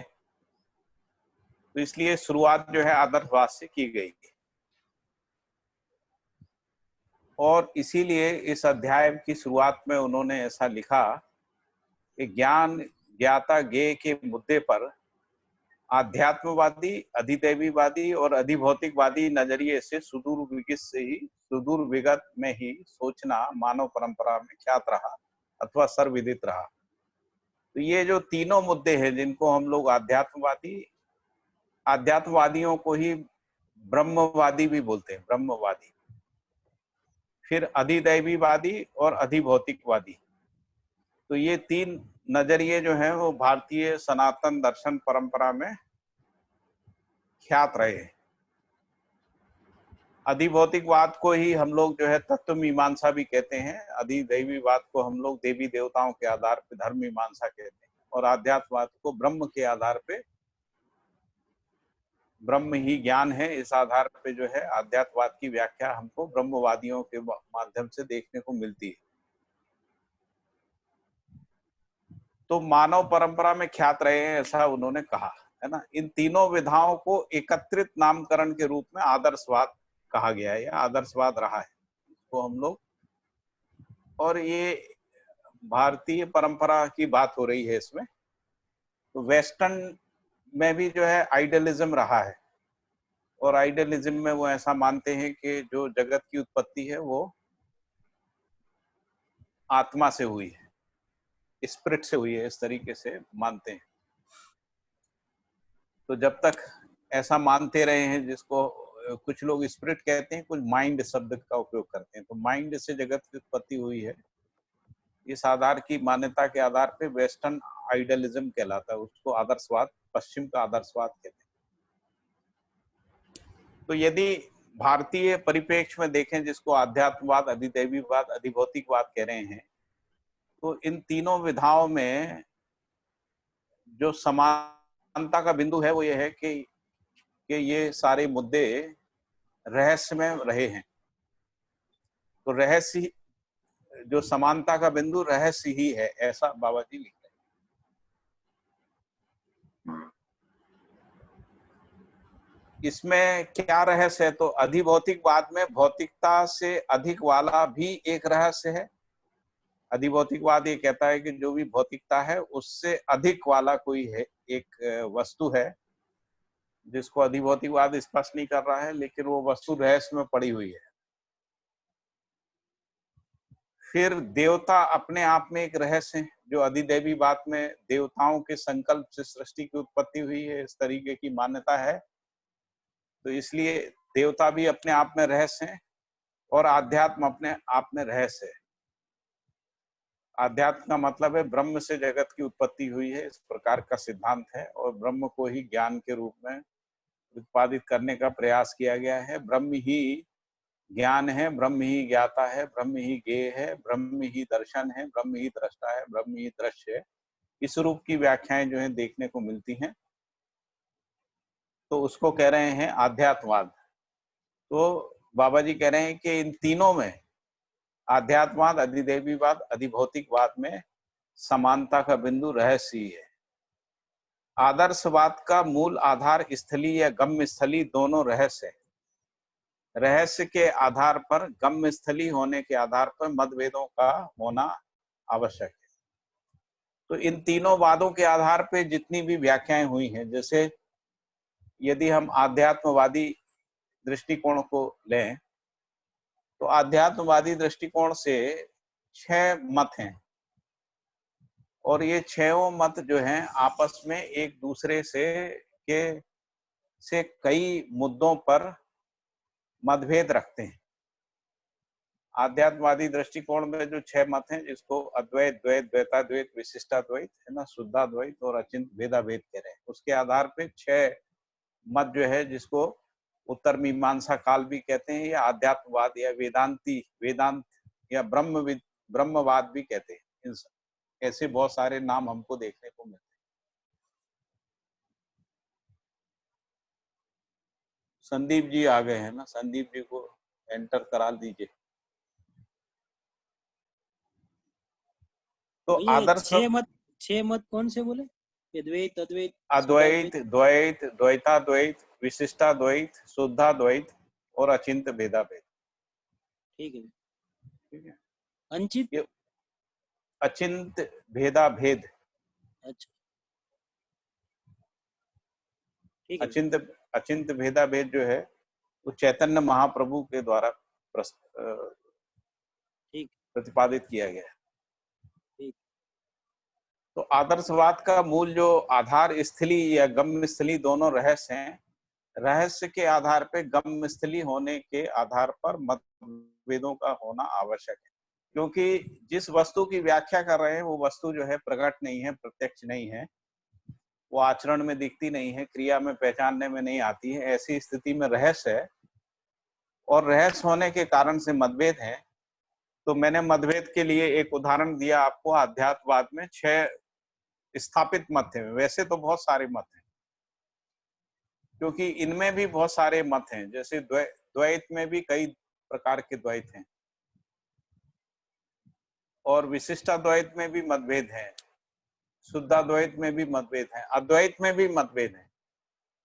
Speaker 3: तो इसलिए शुरुआत जो है आदर्शवाद से की गई है। और इसीलिए इस अध्याय की शुरुआत में उन्होंने ऐसा लिखा कि ज्ञान ज्ञाता ज्ञेय के मुद्दे पर आध्यात्मवादी, अधिदैवीवादी और अधिभौतिकवादी नजरिए से सुदूर विगत में ही सोचना मानव परंपरा में ख्यात रहा अथवा सर्वविदित रहा। तो ये जो तीनों मुद्दे हैं जिनको हम लोग आध्यात्मवादियों को ही ब्रह्मवादी भी बोलते हैं, ब्रह्मवादी, फिर अधिदैवीवादी और अधिभौतिकवादी। तो ये 3 नजरिए जो हैं वो भारतीय सनातन दर्शन परंपरा में ख्यात रहे हैं। अधिभौतिकवाद को ही हम लोग जो है तत्व मीमांसा भी कहते हैं, अधिदैवीवाद को हम लोग देवी देवताओं के आधार पे धर्म मीमांसा कहते हैं, और आध्यात्मवाद को ब्रह्म के आधार पे, ब्रह्म ही ज्ञान है, इस आधार पे जो है आध्यात्मवाद की व्याख्या हमको ब्रह्मवादियों के माध्यम से देखने को मिलती है। तो मानव परंपरा में ख्यात रहे हैं ऐसा उन्होंने कहा। है ना, इन तीनों विधाओं को एकत्रित नामकरण के रूप में आदर्शवाद कहा गया है या आदर्शवाद रहा है तो हम लोग, और ये भारतीय परंपरा की बात हो रही है इसमें, तो वेस्टर्न में भी जो है आइडियलिज्म रहा है, और आइडियलिज्म में वो ऐसा मानते हैं कि जो जगत की उत्पत्ति है वो आत्मा से हुई है, स्पिरिट से हुई है, इस तरीके से मानते हैं। तो जब तक ऐसा मानते रहे हैं, जिसको कुछ लोग स्पिरिट कहते हैं, कुछ माइंड शब्द का उपयोग करते हैं, तो माइंड से जगत की उत्पत्ति हुई है, इस आधार की मान्यता के आधार पे वेस्टर्न आइडियलिज्म कहलाता है, उसको आदर्शवाद, पश्चिम का आदर्शवाद कहते हैं। तो यदि भारतीय परिप्रेक्ष्य में देखें, जिसको आध्यात्मवाद, अधिदैवीवाद, अधिभौतिकवाद कह रहे हैं, तो इन तीनों विधाओं में जो समानता का बिंदु है वो ये है कि ये सारे मुद्दे रहस्य में रहे हैं। तो रहस्य, जो समानता का बिंदु रहस्य ही है, ऐसा बाबा जी लिख रहे हैं। इसमें क्या रहस्य है, तो अधिभौतिकवाद में भौतिकता से अधिक वाला भी एक रहस्य है। अधिभौतिकवाद ये कहता है कि जो भी भौतिकता है उससे अधिक वाला कोई है, एक वस्तु है, जिसको अधिभौतिकवाद स्पष्ट नहीं कर रहा है, लेकिन वो वस्तु रहस्य में पड़ी हुई है। फिर देवता अपने आप में एक रहस्य है, जो अधिदैवीवाद में देवताओं के संकल्प से सृष्टि की उत्पत्ति हुई है, इस तरीके की मान्यता है। तो इसलिए देवता भी अपने आप में रहस्य है, और आध्यात्म अपने आप में रहस्य है। आध्यात्म का मतलब है ब्रह्म से जगत की उत्पत्ति हुई है, इस प्रकार का सिद्धांत है, और ब्रह्म को ही ज्ञान के रूप में उत्पादित करने का प्रयास किया गया है। ब्रह्म ही ज्ञान है, ब्रह्म ही ज्ञाता है, ब्रह्म ही ज्ञेय है, ब्रह्म ही दर्शन है, ब्रह्म ही दृष्टा है, ब्रह्म ही दृश्य है। इस रूप की व्याख्याएं जो है देखने को मिलती हैं, तो उसको कह रहे हैं आध्यात्मवाद। तो बाबा जी कह रहे हैं कि इन तीनों में, आध्यात्मवाद, अधिदैवीवाद, अधिभौतिकवाद में समानता का बिंदु रहस्य ही है। आदर्शवाद का मूल आधार स्थली या गम्य स्थली दोनों रहस्य है। रहस्य के आधार पर, गम्य स्थली होने के आधार पर मतभेदों का होना आवश्यक है। तो इन तीनों वादों के आधार पे जितनी भी व्याख्याएं हुई हैं, जैसे यदि हम आध्यात्मवादी दृष्टिकोण को लें, तो आध्यात्मवादी दृष्टिकोण से 6 मत हैं, और ये 6 मत जो हैं आपस में एक दूसरे से कई मुद्दों पर मतभेद रखते हैं। आध्यात्मवादी दृष्टिकोण में जो 6 मत हैं, जिसको अद्वैत, द्वैत, द्वैताद्वैत, विशिष्टाद्वैत, है ना, शुद्धाद्वैत और अचिंत भेदाभेद कह रहे हैं, उसके आधार पे 6 मत जो है, जिसको उत्तर मीमांसा काल भी कहते हैं, या आध्यात्मवाद या वेदांत या ब्रह्मवाद भी कहते हैं। ऐसे बहुत सारे नाम हमको देखने को मिलते हैं। संदीप जी आ गए हैं ना, संदीप जी को एंटर करा दीजिए। तो आदर्श
Speaker 4: 6 मत कौन से बोले? अद्वैत, अद्वैत,
Speaker 3: अद्वैत, द्वैत, द्वैताद्वैत, विशिष्टाद्वैत, शुद्धाद्वैत और अचिंत भेदाभेद।
Speaker 4: ठीक है,
Speaker 3: ठीक है,
Speaker 4: अंचित,
Speaker 3: अचिंत भेदाभेद।
Speaker 4: अच्छा, ठीक है।
Speaker 3: अचिंत भेदाभेद जो है वो चैतन्य महाप्रभु के द्वारा प्रतिपादित किया गया है। तो आदर्शवाद का मूल जो आधार स्थली या गम्य स्थली दोनों रहस्य हैं। रहस्य के आधार पे गम्य स्थली होने के आधार पर मतभेदों का होना आवश्यक है, क्योंकि जिस वस्तु की व्याख्या कर रहे हैं वो वस्तु जो है प्रकट नहीं है, प्रत्यक्ष नहीं है, वो आचरण में दिखती नहीं है, क्रिया में पहचानने में नहीं आती है। ऐसी स्थिति में रहस्य है, और रहस्य होने के कारण से मतभेद है। तो मैंने मतभेद के लिए एक उदाहरण दिया आपको। अध्यात्मवाद में 6 स्थापित मत हैं, वैसे तो बहुत सारे मत हैं, क्योंकि इनमें भी बहुत सारे मत हैं। जैसे द्वैत में भी कई प्रकार के द्वैत हैं, और विशिष्टाद्वैत में भी मतभेद है, शुद्धाद्वैत में भी मतभेद है, अद्वैत में भी मतभेद है।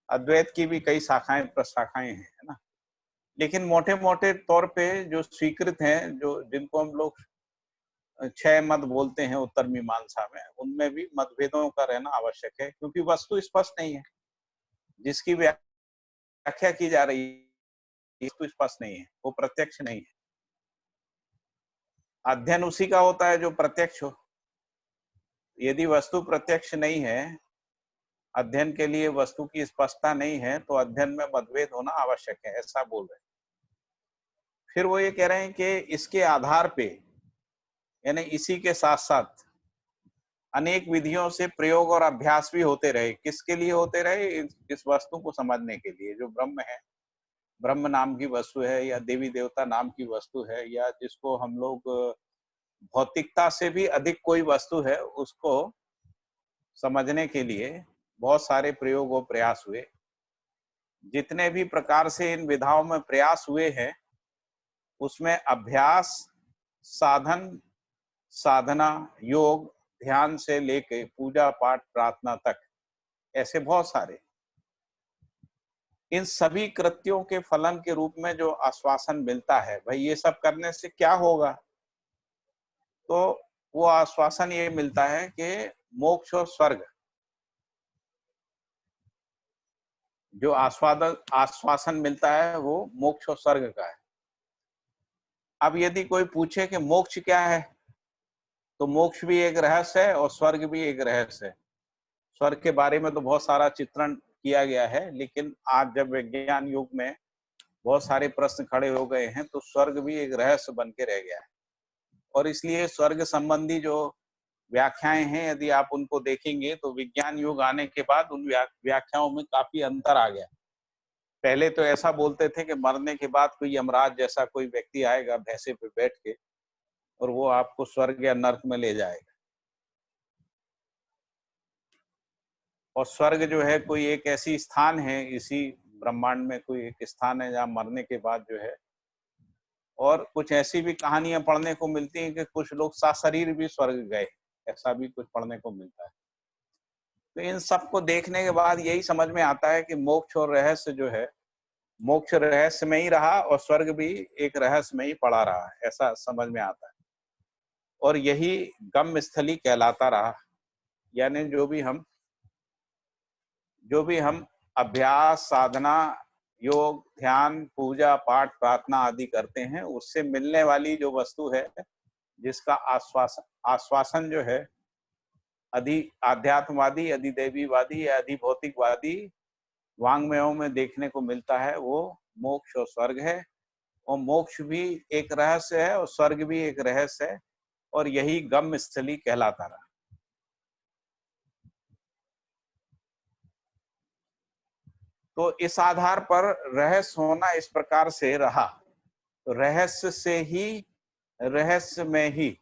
Speaker 3: अद्वैत की भी कई शाखाएं प्रशाखाएं हैं, है ना। लेकिन मोटे मोटे तौर पे जो स्वीकृत हैं, जो जिनको हम लोग 6 मत बोलते हैं उत्तर मीमांसा में, उनमें भी मतभेदों का रहना आवश्यक है, क्योंकि वस्तु स्पष्ट नहीं है। जिसकी व्याख्या की जा रही है वस्तु स्पष्ट नहीं है, वो प्रत्यक्ष नहीं है। अध्ययन उसी का होता है जो प्रत्यक्ष हो। यदि वस्तु प्रत्यक्ष नहीं है, अध्ययन के लिए वस्तु की स्पष्टता नहीं है, तो अध्ययन में मतभेद होना आवश्यक है, ऐसा बोल रहे हैं। फिर वो ये कह रहे हैं कि इसके आधार पे, यानी इसी के साथ साथ अनेक विधियों से प्रयोग और अभ्यास भी होते रहे। किसके लिए होते रहे? इस वस्तु को समझने के लिए, जो ब्रह्म है, ब्रह्म नाम की वस्तु है, या देवी देवता नाम की वस्तु है, या जिसको हम लोग भौतिकता से भी अधिक कोई वस्तु है, उसको समझने के लिए बहुत सारे प्रयोग और प्रयास हुए। जितने भी प्रकार से इन विधाओं में प्रयास हुए हैं, उसमें अभ्यास, साधन, साधना, योग, ध्यान से लेके पूजा पाठ प्रार्थना तक, ऐसे बहुत सारे, इन सभी कृत्यों के फलन के रूप में जो आश्वासन मिलता है, भाई ये सब करने से क्या होगा, तो वो आश्वासन ये मिलता है कि मोक्ष और स्वर्ग, जो आश्वासन मिलता है वो मोक्ष और स्वर्ग का है। अब यदि कोई पूछे कि मोक्ष क्या है, तो मोक्ष भी एक रहस्य है और स्वर्ग भी एक रहस्य है। स्वर्ग के बारे में तो बहुत सारा चित्रण किया गया है, लेकिन आज जब विज्ञान युग में बहुत सारे प्रश्न खड़े हो गए हैं, तो स्वर्ग भी एक रहस्य बन के रह गया है। और इसलिए स्वर्ग संबंधी जो व्याख्याएं हैं, यदि आप उनको देखेंगे तो विज्ञान युग आने के बाद उन व्याख्याओं में काफी अंतर आ गया। पहले तो ऐसा बोलते थे कि मरने के बाद कोई यमराज जैसा कोई व्यक्ति आएगा भैंसे पे बैठ के, और वो आपको स्वर्ग या नर्क में ले जाएगा। और स्वर्ग जो है कोई एक ऐसी स्थान है, इसी ब्रह्मांड में कोई एक स्थान है जहाँ मरने के बाद जो है, और कुछ ऐसी भी कहानियां पढ़ने को मिलती हैं कि कुछ लोग सशरीर भी स्वर्ग गए, ऐसा भी कुछ पढ़ने को मिलता है। तो इन सब को देखने के बाद यही समझ में आता है कि मोक्ष और रहस्य जो है, मोक्ष रहस्य में ही रहा और स्वर्ग भी एक रहस्य में ही पड़ा रहा, ऐसा समझ में आता है। और यही गम्य स्थली कहलाता रहा। यानी जो भी हम अभ्यास, साधना, योग, ध्यान, पूजा पाठ प्रार्थना आदि करते हैं, उससे मिलने वाली जो वस्तु है, जिसका आश्वासन जो है अधि आध्यात्मवादी, अधिदैवीवादी या अधिभौतिकवादी वांग्मयों में देखने को मिलता है, वो मोक्ष और स्वर्ग है। और मोक्ष भी एक रहस्य है और स्वर्ग भी एक रहस्य है, और यही गम्य स्थली कहलाता रहा। तो इस आधार पर रहस्य होना इस प्रकार से रहा। तो रहस्य से ही, रहस्य में ही,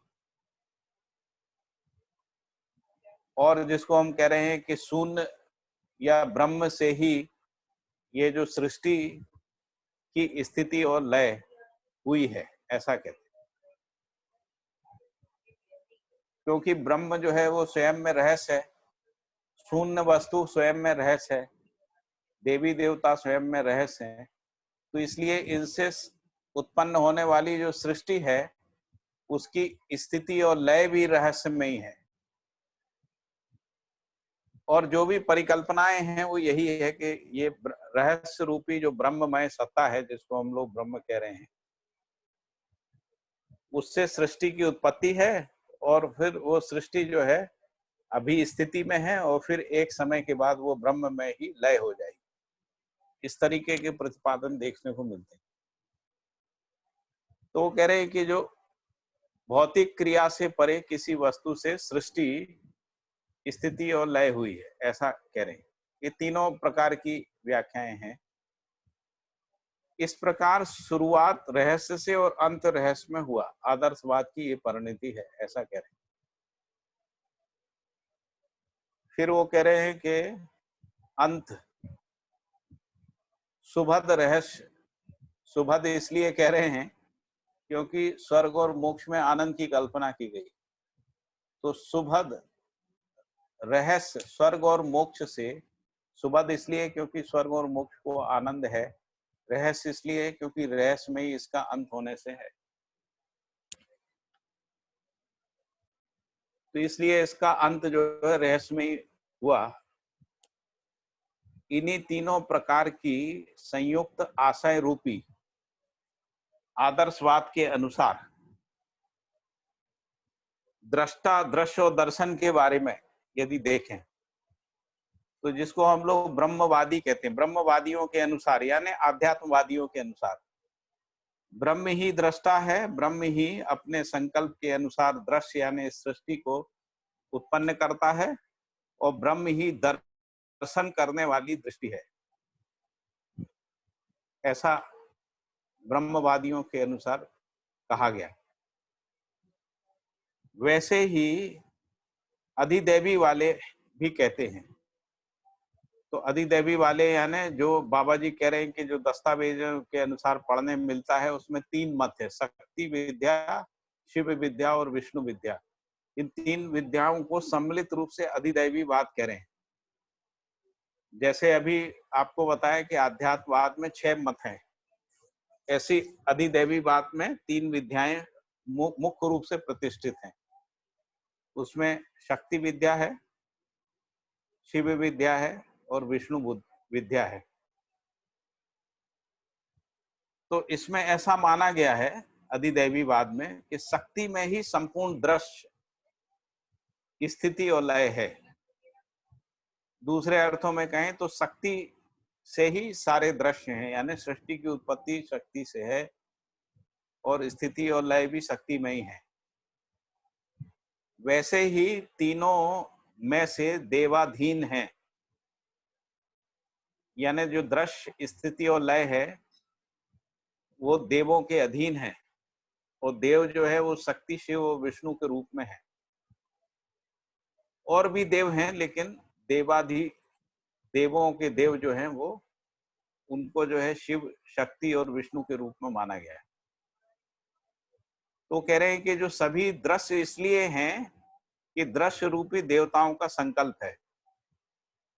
Speaker 3: और जिसको हम कह रहे हैं कि शून्य या ब्रह्म से ही ये जो सृष्टि की स्थिति और लय हुई है, ऐसा कहते हैं। क्योंकि ब्रह्म जो है वो स्वयं में रहस्य है, शून्य वस्तु स्वयं में रहस्य है, देवी देवता स्वयं में रहस्य है। तो इसलिए इनसे उत्पन्न होने वाली जो सृष्टि है, उसकी स्थिति और लय भी रहस्य में ही है। और जो भी परिकल्पनाएं हैं वो यही है कि ये रहस्य रूपी जो ब्रह्ममय सत्ता है, जिसको हम लोग ब्रह्म कह रहे हैं, उससे सृष्टि की उत्पत्ति है, और फिर वो सृष्टि जो है अभी स्थिति में है, और फिर एक समय के बाद वो ब्रह्म में ही लय हो जाएगी। इस तरीके के प्रतिपादन देखने को मिलते हैं। तो वो कह रहे हैं कि जो भौतिक क्रिया से परे किसी वस्तु से सृष्टि, स्थिति और लय हुई है, ऐसा कह रहे हैं। ये तीनों प्रकार की व्याख्याएं हैं। इस प्रकार शुरुआत रहस्य से और अंत रहस्य में हुआ, आदर्शवाद की ये परिणति है, ऐसा कह रहे हैं। फिर वो कह रहे हैं कि अंत सुभद रहस्य, सुभद इसलिए कह रहे हैं क्योंकि स्वर्ग और मोक्ष में आनंद की कल्पना की गई। तो सुभद रहस्य स्वर्ग और मोक्ष से सुबद इसलिए क्योंकि स्वर्ग और मोक्ष को आनंद है, रहस्य इसलिए क्योंकि रहस्य में ही इसका अंत होने से है। तो इसलिए इसका अंत जो है रहस्य में ही हुआ। इन्हीं तीनों प्रकार की संयुक्त आशय रूपी आदर्शवाद के अनुसार दृष्टा, दृश्य और दर्शन के बारे में यदि देखें तो जिसको हम लोग ब्रह्मवादी कहते हैं, ब्रह्मवादियों के अनुसार यानी आध्यात्मवादियों के अनुसार ब्रह्म ही दृष्टा है, ब्रह्म ही अपने संकल्प के अनुसार दृश्य यानी सृष्टि को उत्पन्न करता है और ब्रह्म ही दर्शन करने वाली दृष्टि है। ऐसा ब्रह्मवादियों के अनुसार कहा गया। वैसे ही अधिदैवी वाले भी कहते हैं। तो अधिदैवी वाले यानी जो बाबा जी कह रहे हैं कि जो दस्तावेजों के अनुसार पढ़ने में मिलता है उसमें 3 मत है, शक्ति विद्या, शिव विद्या और विष्णु विद्या। इन 3 विद्याओं को सम्मिलित रूप से अधिदैवी बात कह रहे हैं। जैसे अभी आपको बताया कि आध्यात्मवाद में 6 मत हैं, ऐसी अधिदैवी बात में 3 विद्याएं मुख्य रूप से प्रतिष्ठित हैं। उसमें शक्ति विद्या है, शिव विद्या है और विष्णु विद्या है। तो इसमें ऐसा माना गया है अधिदैवीवाद में कि शक्ति में ही संपूर्ण दृश्य, स्थिति और लय है। दूसरे अर्थों में कहें तो शक्ति से ही सारे दृश्य हैं, यानी सृष्टि की उत्पत्ति शक्ति से है और स्थिति और लय भी शक्ति में ही है। वैसे ही तीनों में से देवाधीन है, यानी जो दृश्य, स्थिति और लय है वो देवों के अधीन है और देव जो है वो शक्ति, शिव और विष्णु के रूप में है। और भी देव हैं लेकिन देवों के देव जो हैं वो उनको जो है शिव, शक्ति और विष्णु के रूप में माना गया है। तो कह रहे हैं कि जो सभी दृश्य इसलिए हैं कि दृश्य रूपी देवताओं का संकल्प है।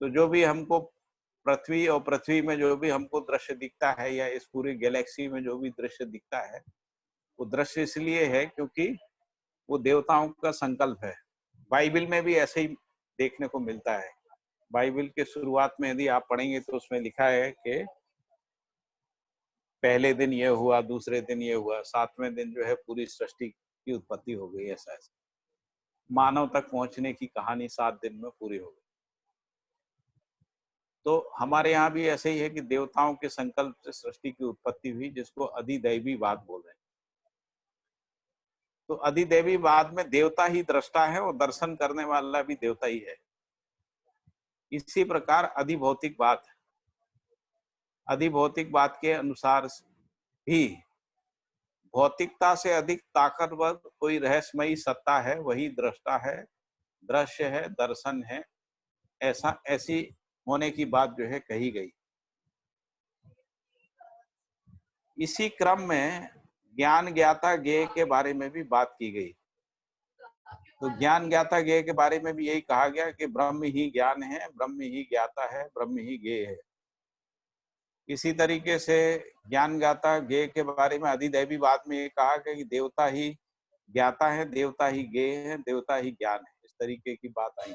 Speaker 3: तो जो भी हमको पृथ्वी और पृथ्वी में जो भी हमको दृश्य दिखता है या इस पूरी गैलेक्सी में जो भी दृश्य दिखता है वो दृश्य इसलिए है क्योंकि वो देवताओं का संकल्प है। बाइबल में भी ऐसे ही देखने को मिलता है। बाइबल के शुरुआत में यदि आप पढ़ेंगे तो उसमें लिखा है कि पहले दिन ये हुआ, दूसरे दिन ये हुआ, 7वें दिन जो है पूरी सृष्टि की उत्पत्ति हो गई। ऐसा मानव तक पहुंचने की कहानी 7 दिन में पूरी हो गई। तो हमारे यहाँ भी ऐसे ही है कि देवताओं के संकल्प से सृष्टि की उत्पत्ति हुई, जिसको अधिदैवीवाद बोल रहे हैं। तो अधिदैवीवाद में देवता ही दृष्टा है और दर्शन करने वाला भी देवता ही है। इसी प्रकार अधिभौतिकवाद के अनुसार भी भौतिकता से अधिक ताकतवर कोई रहस्यमयी सत्ता है, वही दृष्टा है, दृश्य है, दर्शन है। ऐसी होने की बात जो है कही गई। इसी क्रम में ज्ञान ज्ञाता ज्ञेय के बारे में भी बात की गई। तो ज्ञान ज्ञाता ज्ञेय के बारे में भी यही कहा गया कि ब्रह्म ही ज्ञान है, ब्रह्म ही ज्ञाता है, ब्रह्म ही ज्ञेय है। इसी तरीके से ज्ञान ज्ञाता ज्ञेय के बारे में अधिदैवीवाद में ये कहा कि देवता ही ज्ञाता है, देवता ही ज्ञेय है, देवता ही ज्ञान है। इस तरीके की बात आई।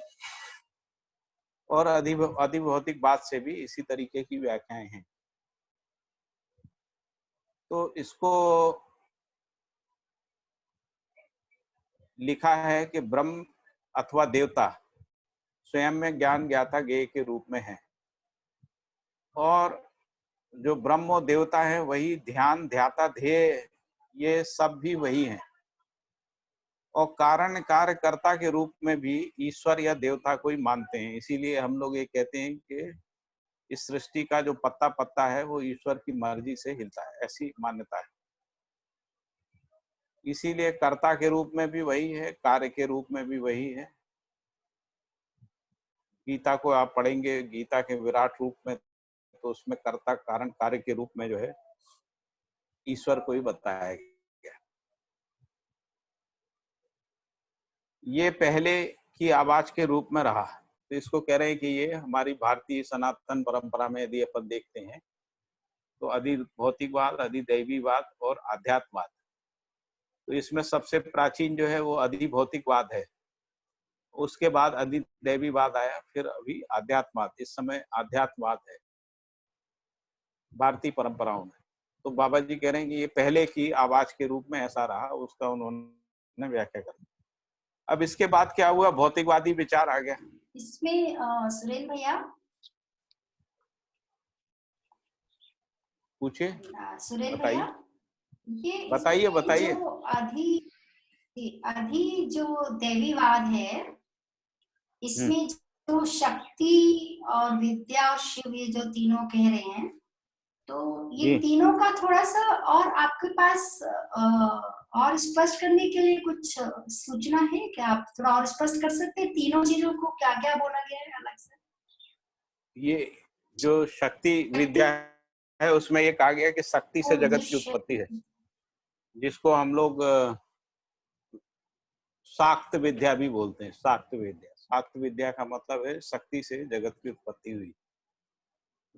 Speaker 3: और अधिभौतिकवाद से भी इसी तरीके की व्याख्याएं हैं। तो इसको लिखा है कि ब्रह्म अथवा देवता स्वयं में ज्ञान ज्ञाता ज्ञेय के रूप में है और जो ब्रह्म और देवता है वही ध्यान, ध्याता, ध्येय, ये सब भी वही हैं। और कारण कार्यकर्ता के रूप में भी ईश्वर या देवता को ही मानते हैं। इसीलिए हम लोग ये कहते हैं कि इस सृष्टि का जो पत्ता पत्ता है वो ईश्वर की मर्जी से हिलता है, ऐसी मान्यता है। इसीलिए कर्ता के रूप में भी वही है, कार्य के रूप में भी वही है। गीता को आप पढ़ेंगे, गीता के विराट रूप में, तो उसमें कर्ता कारण कार्य के रूप में जो है ईश्वर को ही बताया गया। ये पहले की आवाज के रूप में रहा। तो इसको कह रहे हैं कि ये हमारी भारतीय सनातन परंपरा में यदि अपन देखते हैं तो अधिभौतिकवाद, अधिदैवीवाद और आध्यात्मवाद। तो इसमें सबसे प्राचीन जो है वो अधिभौतिकवाद है, उसके बाद अधिदैवीवाद आया, फिर अभी आध्यात्मवाद। इस समय आध्यात्मवाद है भारतीय परंपराओं में। तो बाबा जी कह रहे हैं कि ये पहले की आवाज के रूप में ऐसा रहा, उसका उन्होंने व्याख्या कर। अब इसके बाद क्या हुआ, भौतिकवादी विचार आ गया।
Speaker 5: इसमें सुरेंद्र भैया,
Speaker 3: पूछिए,
Speaker 5: सुरेंद्र
Speaker 3: बताइए
Speaker 5: भैया, ये
Speaker 3: बताइए
Speaker 5: इसमें
Speaker 3: बताइए।
Speaker 5: जो अधि जो देवीवाद है, इसमें जो शक्ति और विद्या और शिव, ये जो तीनों कह रहे हैं, तो ये
Speaker 3: जी
Speaker 5: तीनों का थोड़ा सा और आपके पास और स्पष्ट करने के लिए कुछ सूचना है क्या? आप थोड़ा और स्पष्ट कर सकते हैं तीनों चीजों को क्या क्या बोला गया है अलग से?
Speaker 3: ये जो शक्ति विद्या है उसमें ये कहा गया कि शक्ति से
Speaker 5: और
Speaker 3: जगत की उत्पत्ति है, जिसको हम लोग शाक्त विद्या भी बोलते हैं। शाक्त विद्या, शाक्त विद्या का मतलब है शक्ति से जगत की उत्पत्ति हुई।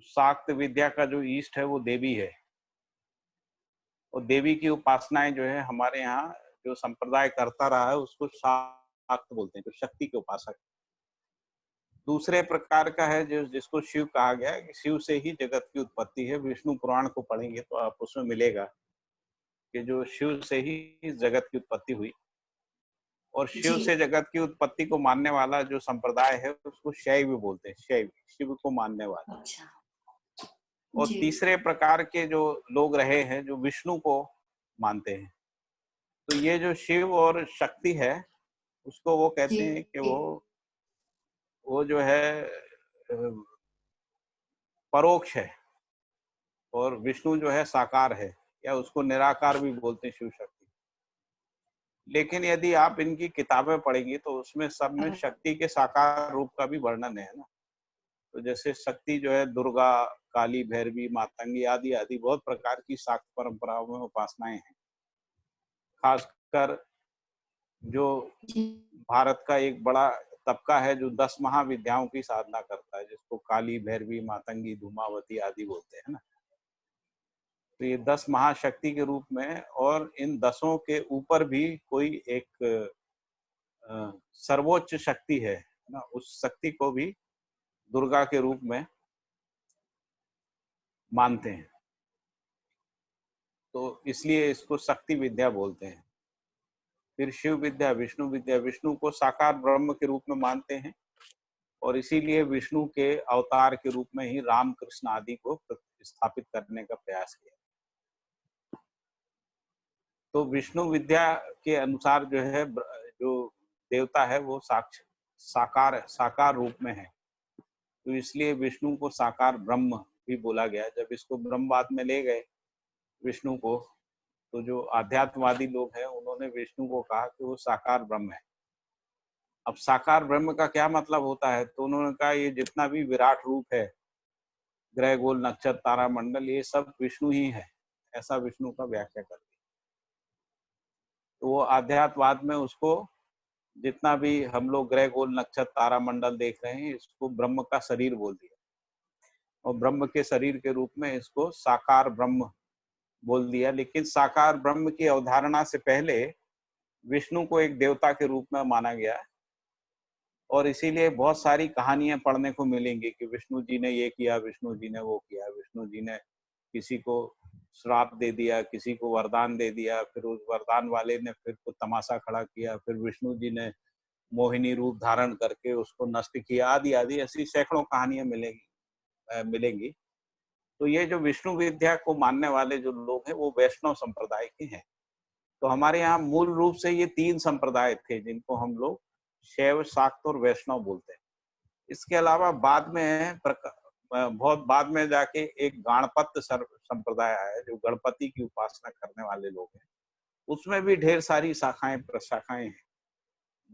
Speaker 3: शाक्त विद्या का जो ईष्ट है वो देवी है, और देवी की उपासनाएं जो है हमारे यहाँ जो संप्रदाय करता रहा है उसको शाक्त बोलते हैं, जो शक्ति के उपासक। दूसरे प्रकार का है जो जिसको शिव कहा गया है कि शिव से ही जगत की उत्पत्ति है। विष्णु पुराण को पढ़ेंगे तो आप उसमें मिलेगा कि जो शिव से ही जगत की उत्पत्ति हुई। और शिव
Speaker 5: जी
Speaker 3: से जगत की उत्पत्ति को मानने वाला जो संप्रदाय है उसको शैव बोलते हैं, शैव, शिव को मानने वाला।
Speaker 5: अच्छा
Speaker 3: और
Speaker 5: जी
Speaker 3: तीसरे प्रकार के जो लोग रहे हैं जो विष्णु को मानते हैं। तो ये जो शिव और शक्ति है उसको वो
Speaker 5: जी
Speaker 3: कहते हैं कि वो जो है परोक्ष है, और विष्णु जो है साकार है, या उसको निराकार भी बोलते हैं शिव शक्ति। लेकिन यदि आप इनकी किताबें पढ़ेंगी तो उसमें सब में शक्ति के साकार रूप का भी वर्णन है ना। तो जैसे शक्ति जो है दुर्गा, काली, भैरवी, मातंगी आदि आदि बहुत प्रकार की शाक्त परंपराओं में उपासनाएं हैं। खासकर जो
Speaker 5: जी
Speaker 3: भारत का एक बड़ा तबका है जो 10 महाविद्याओं की साधना करता है, जिसको काली, भैरवी, मातंगी, धूमावती आदि बोलते हैं ना। तो ये 10 महाशक्ति के रूप में, और इन 10ओं के ऊपर भी कोई एक सर्वोच्च शक्ति है ना, उस शक्ति को भी दुर्गा के रूप में मानते हैं। तो इसलिए इसको शक्ति विद्या बोलते हैं। फिर शिव विद्या, विष्णु विद्या, विष्णु को साकार ब्रह्म के रूप में मानते हैं, और इसीलिए विष्णु के अवतार के रूप में ही राम, कृष्ण आदि को स्थापित करने का प्रयास किया। तो विष्णु विद्या के अनुसार जो है जो देवता है वो साकार रूप में है। तो इसलिए विष्णु को साकार ब्रह्म भी बोला गया। जब इसको ब्रह्मवाद में ले गए विष्णु को, तो जो आध्यात्मवादी लोग हैं उन्होंने विष्णु को कहा कि वो साकार ब्रह्म है। अब साकार ब्रह्म का क्या मतलब होता है, तो उन्होंने कहा ये जितना भी विराट रूप है, ग्रह गोल, नक्षत्र, तारा मंडल, ये सब विष्णु ही है, ऐसा विष्णु का व्याख्या कर दिया। तो वो आध्यात्मवाद में उसको जितना भी हम लोग ग्रह गोल, नक्षत्र, तारा मंडल देख रहे हैं, इसको ब्रह्म का शरीर बोल दिया, और ब्रह्म के शरीर के रूप में इसको साकार ब्रह्म बोल दिया। लेकिन साकार ब्रह्म की अवधारणा से पहले विष्णु को एक देवता के रूप में माना गया, और इसीलिए बहुत सारी कहानियां पढ़ने को मिलेंगी कि विष्णु जी ने ये किया, विष्णु जी ने वो किया, विष्णु जी ने किसी को श्राप दे दिया, किसी को वरदान दे दिया, फिर उस वरदान वाले ने फिर को तमाशा खड़ा किया, फिर विष्णु जी ने मोहिनी रूप धारण करके उसको नष्ट किया, आदि आदि ऐसी सैकड़ों कहानियां मिलेंगी। तो ये जो विष्णु विद्या को मानने वाले जो लोग हैं वो वैष्णव संप्रदाय के हैं। तो हमारे यहाँ मूल रूप से ये 3 संप्रदाय थे जिनको हम लोग शैव, शाक्त और वैष्णव बोलते हैं। इसके अलावा बाद में बहुत बाद में जाके एक गाणपत्य संप्रदाय आया जो गणपति की उपासना करने वाले लोग हैं। उसमें भी ढेर सारी शाखाएं प्रशाखाएं हैं।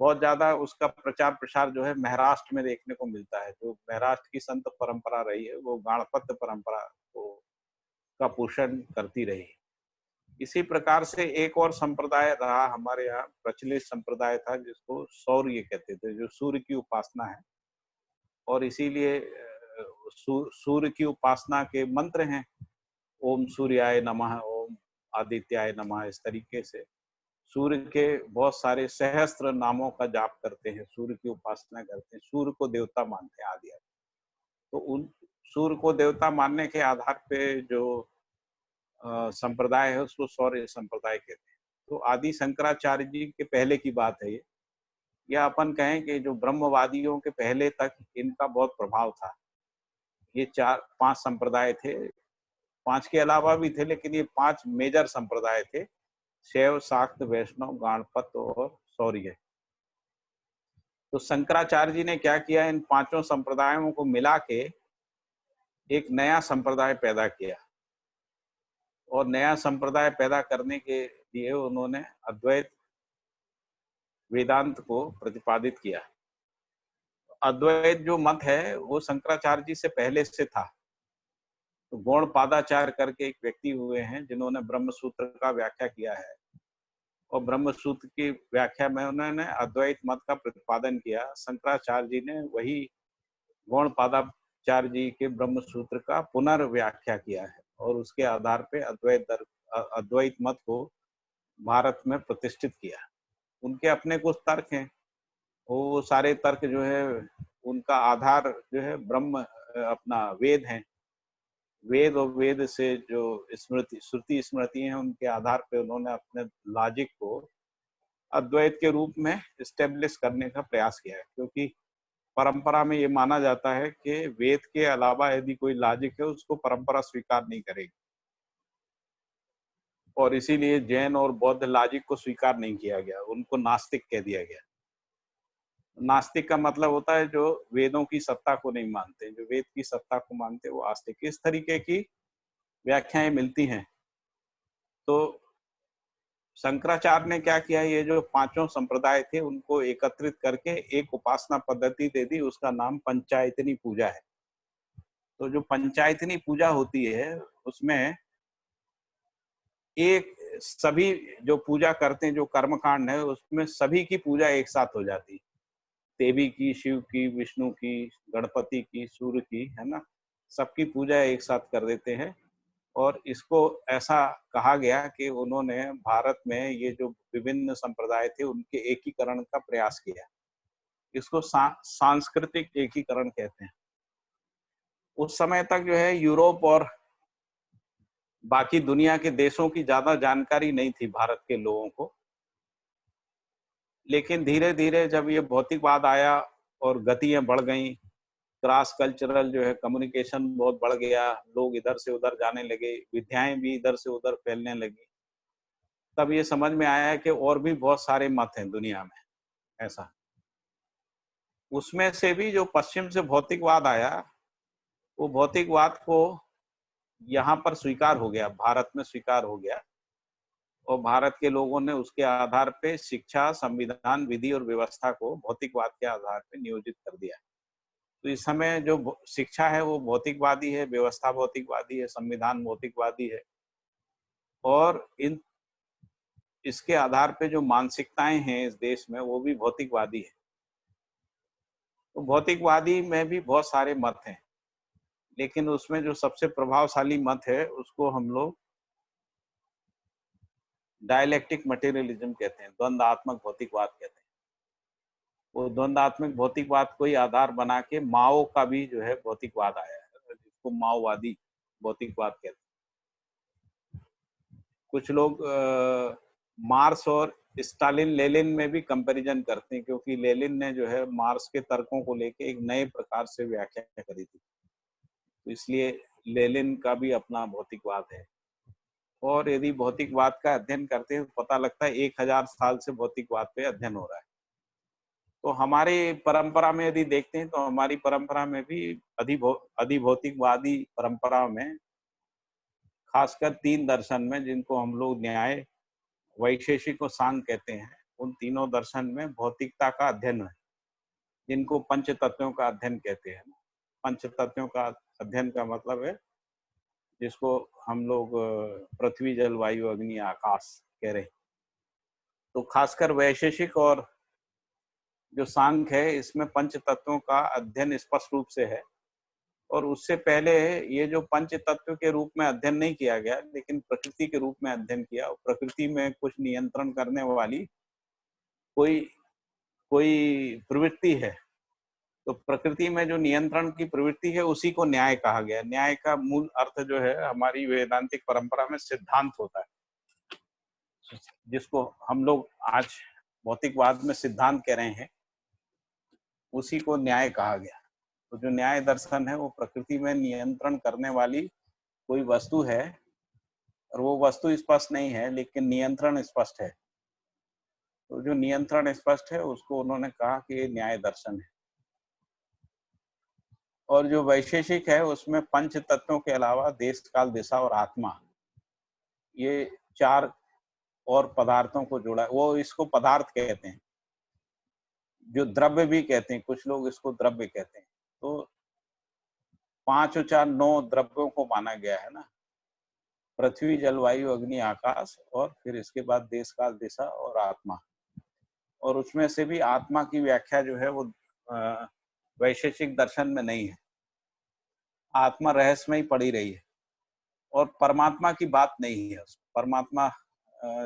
Speaker 3: बहुत ज्यादा उसका प्रचार प्रसार जो है महाराष्ट्र में देखने को मिलता है। जो महाराष्ट्र की संत परंपरा रही है वो गाणपत्य परंपरा को का पोषण करती रही। इसी प्रकार से एक और संप्रदाय रहा हमारे यहाँ, प्रचलित संप्रदाय था जिसको सौर्य कहते थे, जो सूर्य की उपासना है। और इसीलिए सूर्य की उपासना के मंत्र हैं, ओम सूर्याय नमः, ओम आदित्याय नमः। इस तरीके से सूर्य के बहुत सारे सहस्त्र नामों का जाप करते हैं, सूर्य की उपासना करते हैं, सूर्य को देवता मानते हैं आदि। तो उन सूर्य को देवता मानने के आधार पे जो संप्रदाय है उसको सौर्य संप्रदाय कहते हैं। तो आदि शंकराचार्य जी के पहले की बात है ये, या अपन कहें कि जो ब्रह्मवादियों के पहले तक इनका बहुत प्रभाव था। ये 4-5 संप्रदाय थे, 5 के अलावा भी थे, लेकिन ये 5 मेजर संप्रदाय थे, शैव, शाक्त, वैष्णव, गाणपत और सौर्य। तो शंकराचार्य जी ने क्या किया, इन 5 संप्रदायों को मिला के एक नया संप्रदाय पैदा किया, और नया संप्रदाय पैदा करने के लिए उन्होंने अद्वैत वेदांत को प्रतिपादित किया। अद्वैत जो मत है वो शंकराचार्य जी से पहले से था। तो गौड़पादाचार्य करके एक व्यक्ति हुए हैं जिन्होंने ब्रह्म सूत्र का व्याख्या किया है, और ब्रह्म सूत्र की व्याख्या में उन्होंने अद्वैत मत का प्रतिपादन किया। शंकराचार्य जी ने वही गौड़पादाचार्य जी के ब्रह्म सूत्र का पुनर्व्याख्या किया है, और उसके आधार पे अद्वैत मत को भारत में प्रतिष्ठित किया। उनके अपने कुछ तर्क हैं, वो सारे तर्क जो है उनका आधार जो है ब्रह्म अपना वेद है। वेद और वेद से जो श्रुति स्मृति हैं उनके आधार पे उन्होंने अपने लॉजिक को अद्वैत के रूप में इस्टेब्लिश करने का प्रयास किया है, क्योंकि परंपरा में ये माना जाता है कि वेद के अलावा यदि कोई लॉजिक है उसको परंपरा स्वीकार नहीं करेगी, और इसीलिए जैन और बौद्ध लॉजिक को स्वीकार नहीं किया गया, उनको नास्तिक कह दिया गया। नास्तिक का मतलब होता है जो वेदों की सत्ता को नहीं मानते, जो वेद की सत्ता को मानते वो आस्तिक। इस तरीके की व्याख्याएं मिलती हैं। तो शंकराचार्य ने क्या किया, ये जो 5 संप्रदाय थे उनको एकत्रित करके एक उपासना पद्धति दे दी, उसका नाम पंचायतनी पूजा है। तो जो पंचायतनी पूजा होती है उसमें एक सभी जो पूजा करते हैं, जो कर्मकांड है उसमें सभी की पूजा एक साथ हो जाती है। देवी की, शिव की, विष्णु की, गणपति की, सूर्य की, है ना, सबकी पूजा एक साथ कर देते हैं। और इसको ऐसा कहा गया कि उन्होंने भारत में ये जो विभिन्न संप्रदाय थे उनके एकीकरण का प्रयास किया। इसको सांस्कृतिक एकीकरण कहते हैं। उस समय तक जो है यूरोप और बाकी दुनिया के देशों की ज्यादा जानकारी नहीं थी भारत के लोगों को, लेकिन धीरे धीरे जब ये भौतिकवाद आया और गतियां बढ़ गई, क्रॉस कल्चरल जो है कम्युनिकेशन बहुत बढ़ गया, लोग इधर से उधर जाने लगे, विद्याएं भी इधर से उधर फैलने लगी, तब ये समझ में आया है कि और भी बहुत सारे मत हैं दुनिया में ऐसा। उसमें से भी जो पश्चिम से भौतिकवाद आया, वो भौतिकवाद को यहाँ पर स्वीकार हो गया, भारत में स्वीकार हो गया, और भारत के लोगों ने उसके आधार पे शिक्षा, संविधान, विधि और व्यवस्था को भौतिकवाद के आधार पे नियोजित कर दिया। तो इस समय जो शिक्षा है वो भौतिकवादी है, व्यवस्था भौतिकवादी है, संविधान भौतिकवादी है, और इसके आधार पे जो मानसिकताएं हैं इस देश में वो भी भौतिकवादी है। तो भौतिकवादी में भी बहुत सारे मत हैं, लेकिन उसमें जो सबसे प्रभावशाली मत है उसको हम लोग डायलेक्टिक मटेरियलिज्म कहते हैं, द्वंद्वात्मक भौतिकवाद कहते हैं। वो द्वंद्वात्मक भौतिकवाद को ही आधार बना के माओ का भी जो है भौतिकवाद आया है, जिसको माओवादी भौतिकवाद कहते हैं। कुछ लोग मार्क्स और स्टालिन लेनिन में भी कंपैरिजन करते हैं, क्योंकि लेनिन ने जो है मार्क्स के तर्कों को लेके एक नए प्रकार से व्याख्या करी थी, तो इसलिए लेनिन का भी अपना भौतिकवाद है। और यदि भौतिकवाद का अध्ययन करते हैं तो पता लगता है 1000 साल से भौतिकवाद पे अध्ययन हो रहा है। तो हमारी परंपरा में यदि देखते हैं तो हमारी परंपरा में भी अधिभौतिकवादी परंपरा में खासकर 3 दर्शन में, जिनको हम लोग न्याय, वैशेषिक और सांख्य कहते हैं, उन तीनों दर्शन में भौतिकता का अध्ययन है, जिनको पंच तत्वों का अध्ययन कहते हैं। पंच तत्वों का अध्ययन का मतलब है जिसको हम लोग पृथ्वी, जल, वायु, अग्नि, आकाश कह रहे हैं। तो खासकर वैशेषिक और जो सांख्य है इसमें पंच तत्वों का अध्ययन स्पष्ट रूप से है, और उससे पहले ये जो पंच तत्व के रूप में अध्ययन नहीं किया गया, लेकिन प्रकृति के रूप में अध्ययन किया, और प्रकृति में कुछ नियंत्रण करने वाली कोई कोई प्रवृत्ति है, तो प्रकृति में जो नियंत्रण की प्रवृत्ति है उसी को न्याय कहा गया। न्याय का मूल अर्थ जो है हमारी वेदांतिक परंपरा में सिद्धांत होता है, जिसको हम लोग आज भौतिकवाद में सिद्धांत कह रहे हैं, उसी को न्याय कहा गया। तो जो न्याय दर्शन है वो प्रकृति में नियंत्रण करने वाली कोई वस्तु है, और वो वस्तु स्पष्ट नहीं है लेकिन नियंत्रण स्पष्ट है। तो जो नियंत्रण स्पष्ट है उसको उन्होंने कहा कि ये न्याय दर्शन है। और जो वैशेषिक है उसमें पंच तत्वों के अलावा देश, काल, दिशा और आत्मा, ये 4 और पदार्थों को जोड़ा, वो इसको पदार्थ कहते हैं, जो द्रव्य भी कहते हैं, कुछ लोग इसको द्रव्य कहते हैं। तो 5 और 4 9 द्रव्यों को माना गया है ना, पृथ्वी, जल, वायु, अग्नि, आकाश, और फिर इसके बाद देश, काल, दिशा और आत्मा। और उसमें से भी आत्मा की व्याख्या जो है वो वैशेषिक दर्शन में नहीं है। आत्मा रहस्य में ही पड़ी रही है, और परमात्मा की बात नहीं है। परमात्मा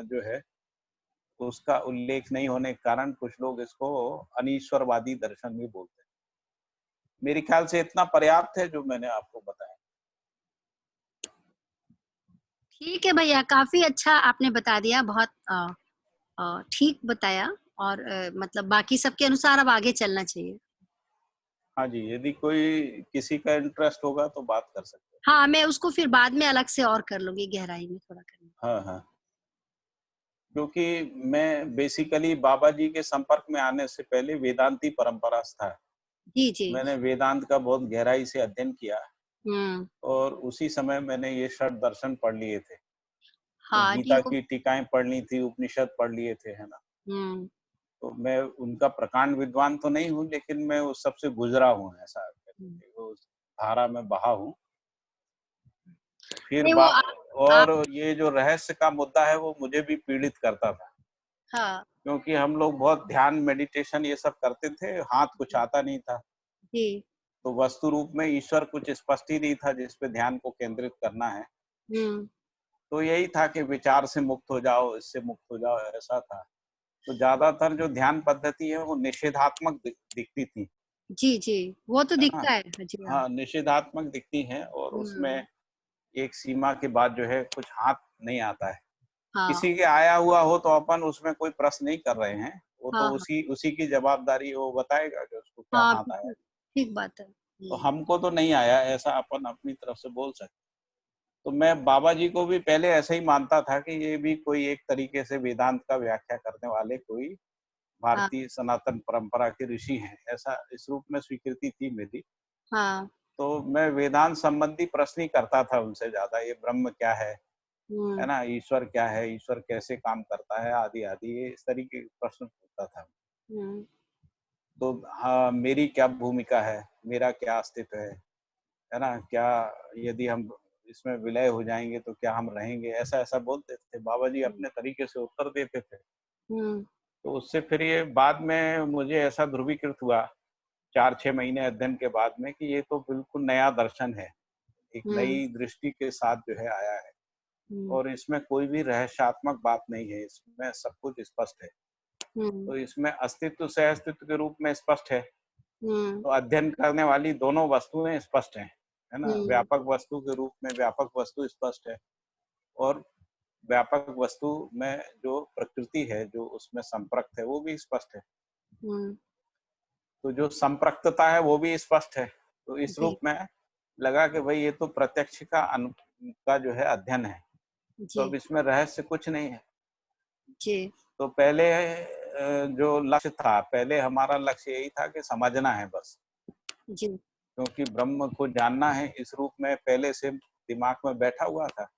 Speaker 3: जो है उसका उल्लेख नहीं होने के कारण कुछ लोग इसको अनीश्वरवादी दर्शन भी बोलते हैं। मेरे ख्याल से इतना पर्याप्त है जो मैंने आपको बताया।
Speaker 6: ठीक है भैया, काफी अच्छा आपने बता दिया, बहुत ठीक बताया, और मतलब बाकी सबके अनुसार अब आगे चलना चाहिए।
Speaker 3: हाँ जी, यदि कोई किसी का इंटरेस्ट होगा तो बात कर सकते हैं।
Speaker 6: हाँ, मैं उसको फिर बाद में अलग से और कर लूंगी, गहराई में थोड़ा करना।
Speaker 3: हाँ हाँ, क्योंकि मैं बेसिकली बाबा जी के संपर्क में आने से पहले वेदांती परंपरा था।
Speaker 6: जी जी।
Speaker 3: मैंने वेदांत का बहुत गहराई से अध्ययन किया,
Speaker 6: हम्म।
Speaker 3: और उसी समय मैंने ये षट दर्शन पढ़ लिए थे। तो
Speaker 6: हाँ
Speaker 3: गीता
Speaker 6: ठीक।
Speaker 3: की टीकाएं पढ़ ली थी, उपनिषद पढ़ लिए थे, है ना।
Speaker 6: हम्म।
Speaker 3: तो मैं उनका प्रकांड विद्वान तो नहीं हूँ, लेकिन मैं उस सबसे गुजरा हूँ, ऐसा उस धारा में बहा हूँ। फिर
Speaker 6: नहीं, वो
Speaker 3: और ये जो रहस्य का मुद्दा है वो मुझे भी पीड़ित करता था,
Speaker 6: हाँ
Speaker 3: क्योंकि हम लोग बहुत ध्यान, मेडिटेशन ये सब करते थे, हाथ कुछ आता नहीं था,
Speaker 6: जी।
Speaker 3: तो वस्तु रूप में ईश्वर कुछ स्पष्ट ही नहीं था जिस पे ध्यान को केंद्रित करना है।
Speaker 6: हम्म।
Speaker 3: तो यही था कि विचार से मुक्त हो जाओ, इससे मुक्त हो जाओ, ऐसा था। तो ज्यादातर जो ध्यान पद्धति है वो निषेधात्मक दिखती थी,
Speaker 6: जी जी, वो तो
Speaker 3: है ना।
Speaker 6: दिखता है जी। हाँ।
Speaker 3: हाँ, निषेधात्मक दिखती है, और उसमें
Speaker 6: हम्म।
Speaker 3: एक सीमा के बाद जो है कुछ हाथ नहीं आता है।
Speaker 6: हाँ
Speaker 3: किसी के आया हुआ हो तो अपन उसमें कोई प्रश्न नहीं कर रहे हैं, वो तो
Speaker 6: हाँ हाँ
Speaker 3: उसी उसी की जवाबदारी, वो बताएगा कि उसको क्या
Speaker 6: हाँ,
Speaker 3: हाथ आया।
Speaker 6: बिल्कुल ठीक बात है।
Speaker 3: तो हमको तो नहीं आया, ऐसा अपन अपनी तरफ से बोल सकते। तो मैं बाबा जी को भी पहले ऐसे ही मानता था कि ये भी कोई एक तरीके से वेदांत का व्याख्या करने वाले कोई
Speaker 6: हाँ
Speaker 3: भारतीय सनातन परंपरा के ऋषि हैं, ऐसा इस रूप में स्वीकृति थी मेरी।
Speaker 6: हाँ।
Speaker 3: तो मैं वेदांत संबंधी प्रश्न ही करता था उनसे ज्यादा, ये ब्रह्म क्या है
Speaker 6: हम्म।
Speaker 3: ना, ईश्वर क्या है, ईश्वर कैसे काम करता है, आदि आदि, ये इस तरीके के प्रश्न पूछता था।
Speaker 6: हम्म।
Speaker 3: तो हाँ, मेरी क्या भूमिका है, मेरा क्या अस्तित्व है ना, क्या यदि हम इसमें विलय हो जाएंगे तो क्या हम रहेंगे, ऐसा ऐसा बोलते थे बाबा जी, अपने तरीके से उत्तर देते थे।
Speaker 6: हम्म।
Speaker 3: तो उससे फिर ये बाद में मुझे ऐसा ध्रुवीकृत हुआ 4-6 महीने अध्ययन के बाद में कि ये तो बिल्कुल नया दर्शन है, एक
Speaker 6: हम्म।
Speaker 3: नई दृष्टि के साथ जो है आया है,
Speaker 6: हम्म।
Speaker 3: और इसमें कोई भी रहस्यात्मक बात नहीं है, इसमें सब कुछ स्पष्ट है।
Speaker 6: हम्म।
Speaker 3: तो इसमें अस्तित्व सह अस्तित्व के रूप में स्पष्ट है,
Speaker 6: हम्म।
Speaker 3: तो अध्ययन करने वाली दोनों वस्तुएं स्पष्ट हैं, है ना।
Speaker 6: हम्म।
Speaker 3: व्यापक वस्तु के रूप में व्यापक वस्तु स्पष्ट है, और व्यापक वस्तु में जो प्रकृति है, जो उसमें संप्रक्त है, वो भी स्पष्ट है।
Speaker 6: हम्म।
Speaker 3: तो जो संप्रक्तता है वो भी स्पष्ट है। तो इस
Speaker 6: जी
Speaker 3: रूप में लगा कि भाई ये तो प्रत्यक्ष का जो है अध्ययन है, तो
Speaker 6: जी
Speaker 3: अब इसमें रहस्य कुछ नहीं है।
Speaker 6: जी।
Speaker 3: तो पहले जो लक्ष्य था, पहले हमारा लक्ष्य यही था कि समझना है बस,
Speaker 6: जी
Speaker 3: क्योंकि ब्रह्म को जानना है, इस रूप में पहले से दिमाग में बैठा हुआ था।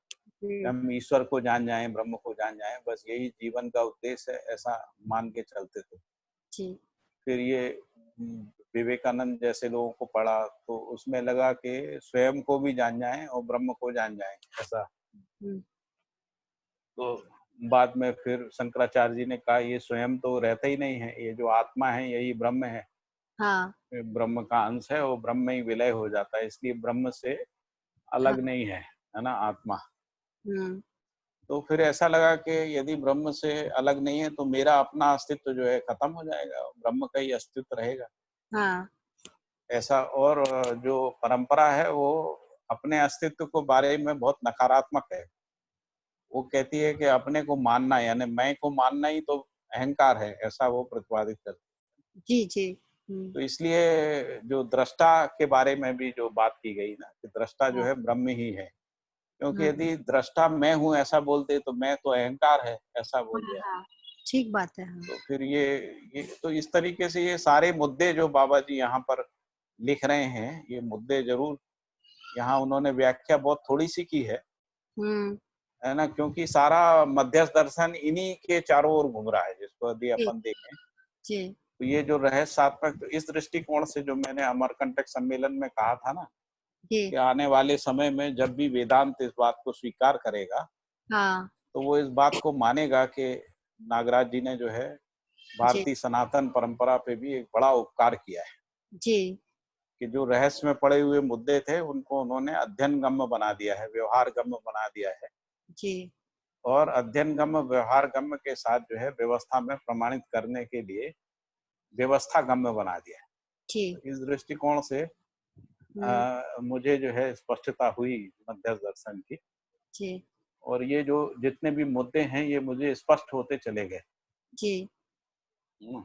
Speaker 6: जी
Speaker 3: हम ईश्वर को जान जाएं, ब्रह्म को जान जाएं, बस यही जीवन का उद्देश्य है, ऐसा मान के चलते थे।
Speaker 6: जी।
Speaker 3: फिर ये विवेकानंद जैसे लोगों को पढ़ा तो उसमें लगा कि स्वयं को भी जान जाएं और ब्रह्म को जान जाएं, ऐसा।
Speaker 6: हम्म।
Speaker 3: तो बाद में फिर शंकराचार्य जी ने कहा ये स्वयं तो रहता ही नहीं है, ये जो आत्मा है यही ब्रह्म है,
Speaker 6: हाँ
Speaker 3: ये ब्रह्म का अंश है, वो ब्रह्म में ही विलय हो जाता है, इसलिए ब्रह्म से
Speaker 6: हाँ।
Speaker 3: अलग नहीं है ना आत्मा।
Speaker 6: हम्म
Speaker 3: तो फिर ऐसा लगा कि यदि ब्रह्म से अलग नहीं है तो मेरा अपना अस्तित्व जो है खत्म हो जाएगा, ब्रह्म का ही अस्तित्व रहेगा
Speaker 6: हाँ
Speaker 3: ऐसा। और जो परंपरा है वो अपने अस्तित्व को बारे में बहुत नकारात्मक है। वो कहती है कि अपने को मानना यानी मैं को मानना ही तो अहंकार है, ऐसा वो प्रतिपादित करती है।
Speaker 6: जी जी।
Speaker 3: तो इसलिए जो दृष्टा के बारे में भी जो बात की गई ना कि दृष्टा जो
Speaker 6: हाँ
Speaker 3: है ब्रह्म ही है, क्योंकि
Speaker 6: हाँ
Speaker 3: यदि दृष्टा मैं हूँ ऐसा बोलते तो मैं तो अहंकार है ऐसा बोल
Speaker 6: हाँ
Speaker 3: दिया।
Speaker 6: हाँ, ठीक बात है। हाँ
Speaker 3: तो फिर ये तो इस तरीके से ये सारे मुद्दे जो बाबा जी यहाँ पर लिख रहे हैं, ये मुद्दे जरूर यहाँ उन्होंने व्याख्या बहुत थोड़ी सी की
Speaker 6: हम्म
Speaker 3: है ना, क्योंकि सारा मध्यस्थ दर्शन इन्हीं के चारों ओर घूम रहा है जिसको यदि
Speaker 6: जी
Speaker 3: अपन देखें।
Speaker 6: जी
Speaker 3: तो ये जो रहस्यात्मक, तो इस दृष्टिकोण से जो मैंने अमरकंटक सम्मेलन में कहा था ना
Speaker 6: जी।
Speaker 3: कि आने वाले समय में जब भी वेदांत इस बात को स्वीकार करेगा
Speaker 6: हाँ
Speaker 3: तो वो इस बात को मानेगा कि नागराज जी ने जो है
Speaker 6: जी
Speaker 3: भारतीय सनातन परंपरा पे भी एक बड़ा उपकार किया है
Speaker 6: जी
Speaker 3: कि जो रहस्य में पड़े हुए मुद्दे थे उनको उन्होंने अध्ययन गम्य बना दिया है, व्यवहार गम्य बना दिया है।
Speaker 6: जी
Speaker 3: और अध्ययन गम्य व्यवहार गम्य के साथ जो है व्यवस्था में प्रमाणित करने के लिए व्यवस्था गम्य बना दिया है।
Speaker 6: जी।
Speaker 3: तो इस दृष्टिकोण से
Speaker 6: हम्म
Speaker 3: मुझे जो है स्पष्टता हुई मध्यस्थ दर्शन की,
Speaker 6: जी
Speaker 3: और ये जो जितने भी मुद्दे हैं ये मुझे स्पष्ट होते चले गए।
Speaker 6: जी
Speaker 3: हम्म।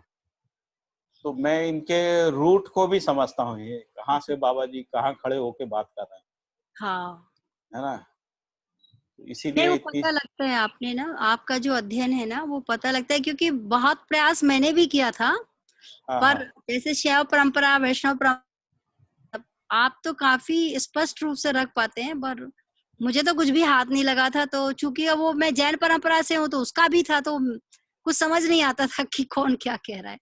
Speaker 3: तो मैं इनके रूट को भी समझता हूँ, ये कहाँ से बाबा जी कहाँ खड़े होके बात कर रहे हैं,
Speaker 6: हाँ।
Speaker 3: है ना। तो
Speaker 6: नहीं,
Speaker 3: इसीलिए
Speaker 6: वो
Speaker 3: इतनी
Speaker 6: पता लगता है आपने ना, आपका जो अध्ययन है ना वो पता लगता है, क्योंकि बहुत प्रयास मैंने भी किया था।
Speaker 3: हाँ
Speaker 6: पर
Speaker 3: हाँ
Speaker 6: जैसे शैव परंपरा, वैष्णव परंपरा, आप तो काफी स्पष्ट रूप से रख पाते हैं, पर मुझे तो कुछ भी हाथ नहीं लगा था। तो चूंकि अब वो मैं जैन परंपरा से हूँ तो उसका भी था, तो कुछ समझ नहीं आता था कि कौन क्या कह रहा है।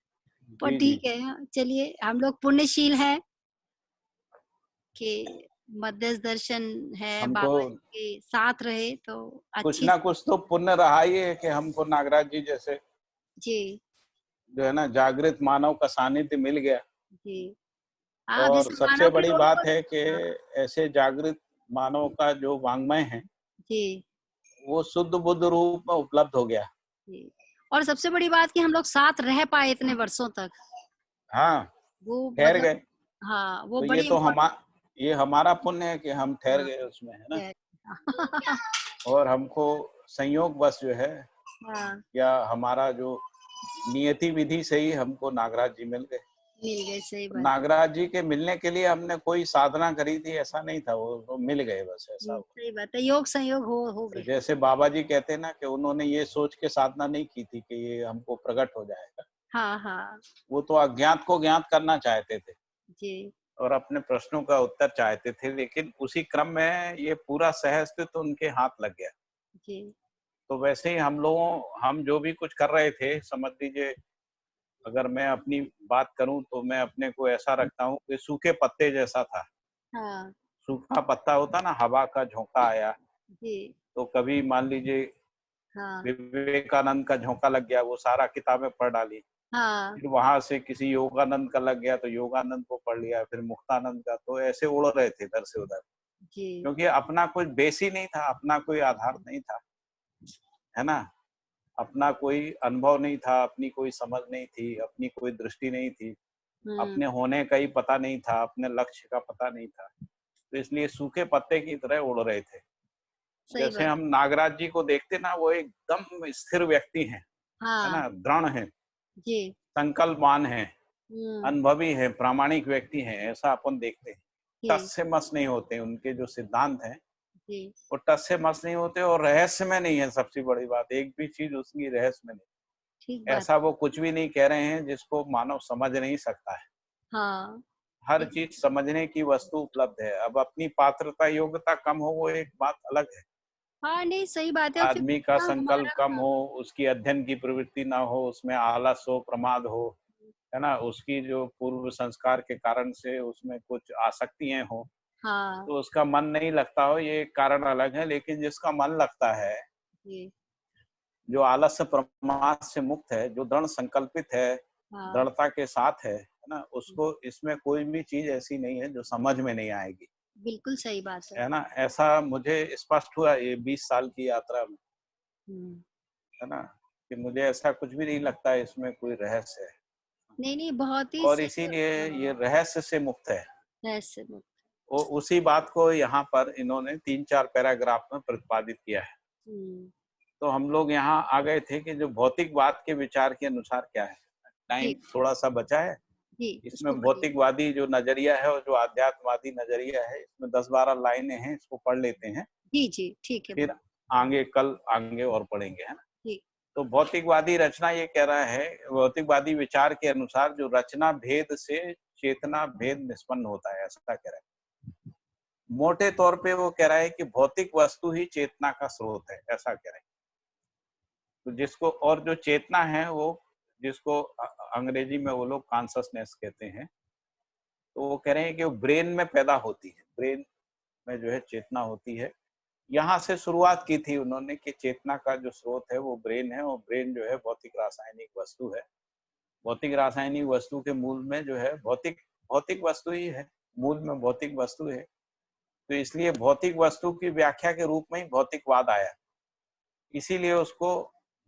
Speaker 6: पर
Speaker 3: जी जी।
Speaker 6: ठीक है, चलिए हम लोग पुण्यशील हैं कि मध्यस्थ दर्शन है,
Speaker 3: हमको
Speaker 6: बाबा जी के साथ रहे तो
Speaker 3: कुछ
Speaker 6: अच्छी।
Speaker 3: ना कुछ तो पुण्य रहा ही है कि हमको नागराज जी जैसे
Speaker 6: जी
Speaker 3: जो है ना जागृत मानव का सानिध्य मिल गया।
Speaker 6: जी। हाँ, अब
Speaker 3: और
Speaker 6: जैसे
Speaker 3: सबसे
Speaker 6: मानव की
Speaker 3: बड़ी
Speaker 6: रोड
Speaker 3: बात
Speaker 6: पर।
Speaker 3: है कि
Speaker 6: हाँ,
Speaker 3: ऐसे जागृत मानव का जो वांग्मय है
Speaker 6: जी
Speaker 3: वो शुद्ध बुद्ध रूप में उपलब्ध हो गया।
Speaker 6: जी। और सबसे बड़ी बात कि हम लोग साथ रह पाए इतने वर्षों तक,
Speaker 3: हाँ,
Speaker 6: वो
Speaker 3: ठहर
Speaker 6: मतलब।
Speaker 3: गए।
Speaker 6: हाँ, वो
Speaker 3: तो
Speaker 6: बड़ी इम्पोर्टेंट
Speaker 3: ये हमारा पुण्य है कि हम ठहर
Speaker 6: हाँ
Speaker 3: गए उसमें, है ना।
Speaker 6: है।
Speaker 3: और हमको संयोग बस जो है
Speaker 6: हाँ,
Speaker 3: या हमारा जो नियति विधि से ही हमको नागराज जी मिल गए।
Speaker 6: मिल गए, सही बात है।
Speaker 3: नागराज जी के मिलने के लिए हमने कोई साधना करी थी ऐसा नहीं था, वो मिल गए बस, ऐसा हुआ।
Speaker 6: सही बात है, योग संयोग हो
Speaker 3: तो
Speaker 6: गया।
Speaker 3: जैसे बाबा जी कहते हैं ना कि उन्होंने ये सोच के साधना नहीं की थी कि ये हमको प्रकट हो जाएगा,
Speaker 6: हाँ हाँ।
Speaker 3: वो तो अज्ञात को ज्ञात करना चाहते थे
Speaker 6: जी
Speaker 3: और अपने प्रश्नों का उत्तर चाहते थे, लेकिन उसी क्रम में ये पूरा सहअस्तित्व उनके हाथ लग गया।
Speaker 6: जी
Speaker 3: तो वैसे ही हम जो भी कुछ कर रहे थे, समझ लीजिए अगर मैं अपनी बात करूं तो मैं अपने को ऐसा रखता हूं कि सूखे पत्ते जैसा था।
Speaker 6: हाँ
Speaker 3: सूखा पत्ता होता ना, हवा का झोंका आया
Speaker 6: जी
Speaker 3: तो कभी मान लीजिए
Speaker 6: हाँ
Speaker 3: विवेकानंद का झोंका लग गया, वो सारा किताबें पढ़ डाली।
Speaker 6: हाँ
Speaker 3: फिर वहां से किसी योगानंद का लग गया तो योगानंद को पढ़ लिया, फिर मुक्तानंद का, तो ऐसे उड़ रहे थे इधर से उधर,
Speaker 6: जी
Speaker 3: क्योंकि अपना कोई बेस ही नहीं था, अपना कोई आधार नहीं था, है ना। अपना कोई अनुभव नहीं था, अपनी कोई समझ नहीं थी, अपनी कोई दृष्टि नहीं थी,
Speaker 6: हम्म
Speaker 3: अपने होने का ही पता नहीं था, अपने लक्ष्य का पता नहीं था। तो इसलिए सूखे पत्ते की तरह उड़ रहे थे।
Speaker 6: सही
Speaker 3: जैसे
Speaker 6: बात।
Speaker 3: हम नागराज जी को देखते ना, वो एकदम स्थिर व्यक्ति हैं, है
Speaker 6: हाँ
Speaker 3: ना, दृढ़ हैं,
Speaker 6: जी।
Speaker 3: संकल्पवान हैं,
Speaker 6: हम्म
Speaker 3: अनुभवी हैं, प्रामाणिक व्यक्ति हैं, ऐसा अपन देखते हैं। टस
Speaker 6: जी
Speaker 3: से मस नहीं होते, उनके जो सिद्धांत हैं
Speaker 6: जी।
Speaker 3: वो टस से मस नहीं होते, और रहस्य में नहीं है। सबसे बड़ी बात, एक भी चीज उसकी रहस्य में नहीं।
Speaker 6: ठीक बात।
Speaker 3: ऐसा वो कुछ भी नहीं कह रहे हैं जिसको मानव समझ नहीं सकता है।
Speaker 6: हाँ
Speaker 3: हर चीज समझने की वस्तु उपलब्ध है। अब अपनी पात्रता योग्यता कम हो वो एक बात अलग है।
Speaker 6: हाँ, नहीं सही बात है। और फिर
Speaker 3: आदमी का
Speaker 6: ना
Speaker 3: संकल्प कम
Speaker 6: हमारा।
Speaker 3: हो, उसकी अध्ययन की प्रवृत्ति ना हो, उसमें आलस हो, प्रमाद हो, है ना, उसकी जो पूर्व संस्कार के कारण से उसमें कुछ आसक्तियां हो,
Speaker 6: हाँ
Speaker 3: तो उसका मन नहीं लगता हो, ये एक कारण अलग है। लेकिन जिसका मन लगता है
Speaker 6: जी
Speaker 3: जो आलस्य प्रमाद से मुक्त है, जो दृढ़ संकल्पित है,
Speaker 6: हाँ
Speaker 3: दृढ़ता के साथ है ना, उसको इसमें कोई भी चीज ऐसी नहीं है जो समझ में नहीं आएगी,
Speaker 6: बिल्कुल सही बात है।
Speaker 3: है ना। ऐसा मुझे स्पष्ट हुआ ये 20 साल की यात्रा में,
Speaker 6: हम्म,
Speaker 3: है ना, कि मुझे ऐसा कुछ भी नहीं लगता है इसमें कोई रहस्य है,
Speaker 6: नहीं नहीं, बहुत ही
Speaker 3: और इसीलिए ये रहस्य से मुक्त है।
Speaker 6: रहस्य मुक्त।
Speaker 3: वो उसी बात को यहाँ पर इन्होंने 3-4 पैराग्राफ में प्रतिपादित किया है।
Speaker 6: हम्म,
Speaker 3: तो हम लोग यहाँ आ गए थे कि जो भौतिकवाद के विचार के अनुसार क्या है। टाइम
Speaker 6: जी
Speaker 3: थोड़ा सा बचा है,
Speaker 6: जी, उसको
Speaker 3: इसमें
Speaker 6: पढ़िए।
Speaker 3: भौतिकवादी जो नजरिया है और जो आध्यात्मवादी नजरिया है, इसमें 10-12 लाइनें हैं, इसको पढ़ लेते हैं,
Speaker 6: जी जी, ठीक है।
Speaker 3: फिर आगे कल आगे और पढ़ेंगे, है ना।
Speaker 6: जी
Speaker 3: तो भौतिकवादी रचना ये कह रहा है, भौतिकवादी विचार के अनुसार जो रचना भेद से चेतना भेद निष्पन्न होता है, ऐसा कह रहा है। मोटे तौर पे वो कह रहा है कि भौतिक वस्तु ही चेतना का स्रोत है, ऐसा कह रहे हैं। तो जिसको, और जो चेतना है वो, जिसको अंग्रेजी में वो लोग कॉन्शसनेस कहते हैं, तो वो कह रहे हैं कि वो ब्रेन में पैदा होती है, ब्रेन में जो है चेतना होती है। यहाँ से शुरुआत की थी उन्होंने कि चेतना का जो स्रोत है वो ब्रेन है, और ब्रेन जो है भौतिक रासायनिक वस्तु है। भौतिक रासायनिक वस्तु के मूल में जो है भौतिक भौतिक वस्तु ही है, मूल में भौतिक वस्तु है। तो इसलिए भौतिक वस्तु की व्याख्या के रूप में ही भौतिकवाद आया, इसीलिए उसको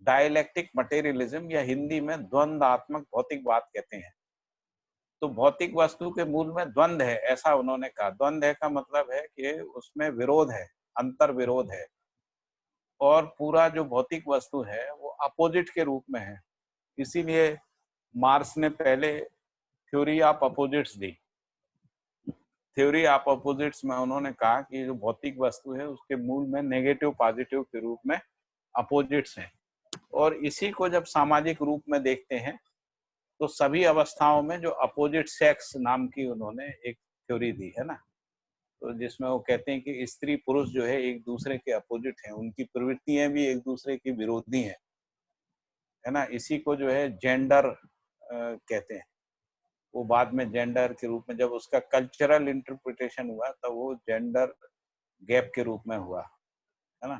Speaker 3: डायलैक्टिक मटेरियलिज्म या हिंदी में द्वंद्वात्मक भौतिकवाद कहते हैं। तो भौतिक वस्तु के मूल में द्वंद्व है, ऐसा उन्होंने कहा। द्वंद्व है का मतलब है कि उसमें विरोध है, अंतर विरोध है, और पूरा जो भौतिक वस्तु है वो अपोजिट के रूप में है। इसीलिए मार्क्स ने पहले theory of opposites the. Theory of opposites में उन्होंने कहा कि जो भौतिक वस्तु है उसके मूल में नेगेटिव पॉजिटिव के रूप में अपोजिट्स हैं, और इसी को जब सामाजिक रूप में देखते हैं तो सभी अवस्थाओं में जो अपोजिट सेक्स नाम की उन्होंने एक थ्योरी दी है ना, तो जिसमें वो कहते हैं कि स्त्री पुरुष जो है एक दूसरे के अपोजिट हैं, उनकी प्रवृत्तियां भी एक दूसरे की विरोधी हैं, है ना। इसी को जो है जेंडर कहते हैं। वो बाद में जेंडर के रूप में जब उसका कल्चरल इंटरप्रिटेशन हुआ तब वो जेंडर गैप के रूप में हुआ, है ना।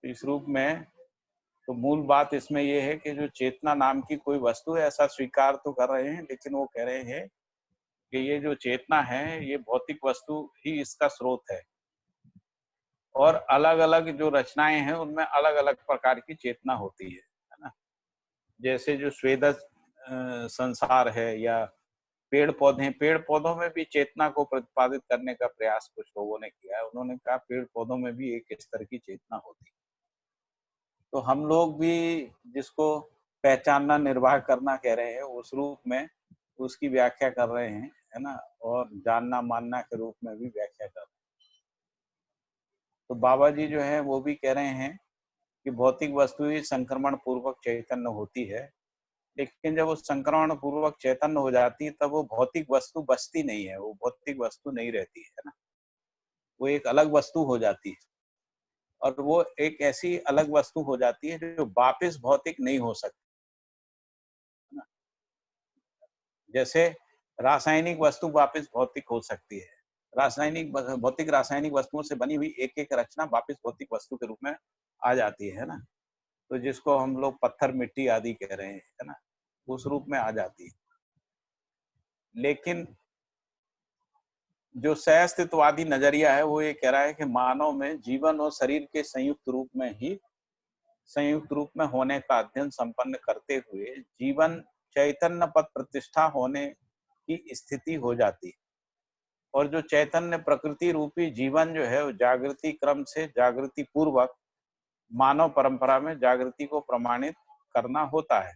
Speaker 3: तो इस रूप में तो मूल बात इसमें ये है कि जो चेतना नाम की कोई वस्तु है, ऐसा स्वीकार तो कर रहे हैं, लेकिन वो कह रहे हैं कि ये जो चेतना है ये भौतिक वस्तु ही इसका स्रोत है, और अलग अलग जो रचनाएं हैं उनमें अलग अलग प्रकार की चेतना होती है ना। जैसे जो स्वेद संसार है, या पेड़ पौधे, पेड़ पौधों में भी चेतना को प्रतिपादित करने का प्रयास कुछ लोगों ने किया है। उन्होंने कहा पेड़ पौधों में भी एक स्तर की चेतना होती है। तो हम लोग भी जिसको पहचानना निर्वाह करना कह रहे हैं, उस रूप में उसकी व्याख्या कर रहे हैं, है ना, और जानना मानना के रूप में भी व्याख्या कर रहे हैं। तो बाबा जी जो है वो भी कह रहे हैं कि भौतिक वस्तु ही संक्रमण पूर्वक चैतन्य होती है, लेकिन जब वो संक्रमण पूर्वक चैतन्य हो जाती है तब वो भौतिक वस्तु बचती नहीं है, वो भौतिक वस्तु नहीं रहती है ना, वो एक अलग वस्तु हो जाती है, और वो एक ऐसी अलग वस्तु हो जाती है जो वापस भौतिक नहीं हो सकती। जैसे रासायनिक वस्तु वापस भौतिक हो सकती है, भौतिक रासायनिक वस्तुओं से बनी हुई एक एक रचना वापस भौतिक वस्तु के रूप में आ जाती है ना, तो जिसको हम लोग पत्थर मिट्टी आदि कह रहे हैं, है ना, उस रूप में आ जाती है। लेकिन जो सहअस्तित्ववादी नजरिया है वो ये कह रहा है कि मानव में जीवन और शरीर के संयुक्त रूप में होने का अध्ययन संपन्न करते हुए जीवन चैतन्य पद प्रतिष्ठा होने की स्थिति हो जाती है, और जो चैतन्य प्रकृति रूपी जीवन जो है वो जागृति क्रम से जागृति पूर्वक मानव परंपरा में जागृति को प्रमाणित करना होता है।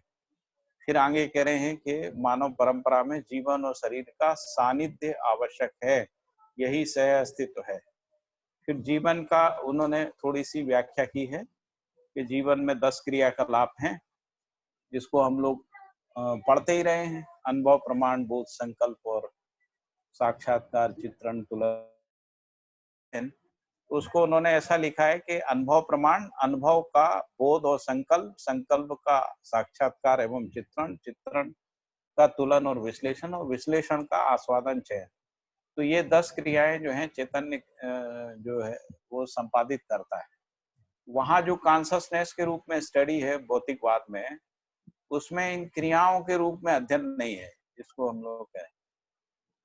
Speaker 3: फिर आगे कह रहे हैं कि मानव परंपरा में जीवन और शरीर का सानिध्य आवश्यक है, यही सह अस्तित्व है। फिर जीवन का उन्होंने थोड़ी सी व्याख्या की है कि जीवन में 10 क्रियाकलाप हैं, जिसको हम लोग पढ़ते ही रहे हैं, अनुभव प्रमाण बोध संकल्प और साक्षात्कार चित्रण तुलन। उसको उन्होंने ऐसा लिखा है कि अनुभव प्रमाण अनुभव का बोध और संकल्प, संकल्प का साक्षात्कार एवं चित्रण, चित्रण का तुलन और विश्लेषण का आस्वादन चयन। तो ये 10 क्रियाएं जो हैं चैतन्य जो है वो संपादित करता है। वहां जो कॉन्शसनेस के रूप में स्टडी है भौतिकवाद में, उसमें इन क्रियाओं के रूप में अध्ययन नहीं है, जिसको हम लोग कहें।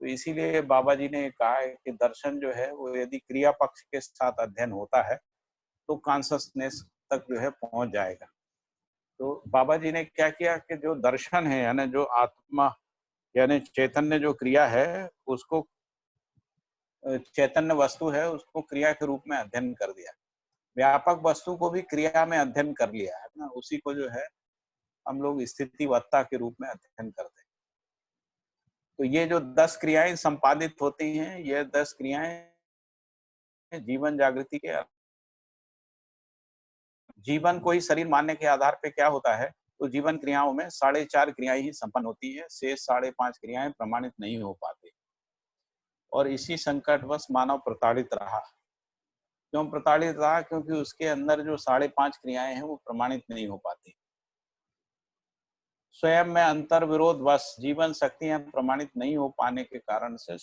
Speaker 3: तो इसीलिए बाबा जी ने कहा है कि दर्शन जो है वो यदि क्रिया पक्ष के साथ अध्ययन होता है तो कॉन्शसनेस तक जो है पहुंच जाएगा। तो बाबा जी ने क्या किया कि जो दर्शन है, यानी जो आत्मा यानी चैतन्य जो क्रिया है, उसको चैतन्य वस्तु है उसको क्रिया के रूप में अध्ययन कर दिया। व्यापक वस्तु को भी क्रिया में अध्ययन कर लिया है ना, उसी को जो है हम लोग स्थितिवत्ता के रूप में अध्ययन करते हैं। तो ये जो 10 क्रियाएं संपादित होती हैं, ये 10 क्रियाएं जीवन जागृति के, जीवन को ही शरीर मानने के आधार पे क्या होता है, तो जीवन क्रियाओं में 4.5 क्रियाएं ही संपन्न होती है, शेष 5.5 क्रियाएं प्रमाणित नहीं हो पाती। और इसी संकटवश मानव प्रताड़ित रहा। क्यों प्रताड़ित रहा? क्योंकि उसके अंदर जो 5.5 क्रियाएं हैं वो प्रमाणित नहीं हो पाती। स्वयं में अंतर विरोध वश जीवन शक्तियां प्रमाणित नहीं हो पाने के कारण से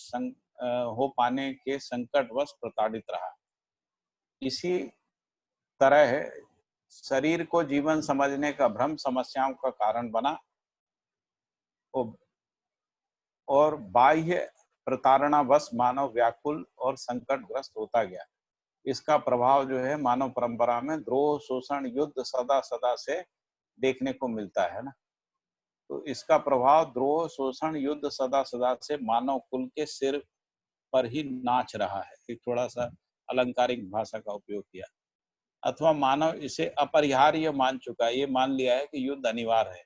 Speaker 3: हो पाने के संकटवश प्रताड़ित रहा। इसी तरह शरीर को जीवन समझने का भ्रम समस्याओं का कारण बना और बाह्य प्रताड़नावश मानव व्याकुल और संकटग्रस्त होता गया। इसका प्रभाव जो है मानव परंपरा में द्रोह, शोषण, युद्ध सदा सदा से देखने को मिलता है ना। तो इसका प्रभाव द्रोह, शोषण, युद्ध सदा सदा से मानव कुल के सिर पर ही नाच रहा है। एक थोड़ा सा अलंकारिक भाषा का उपयोग किया। अथवा मानव इसे अपरिहार्य मान चुका है, ये मान लिया है कि युद्ध अनिवार्य है,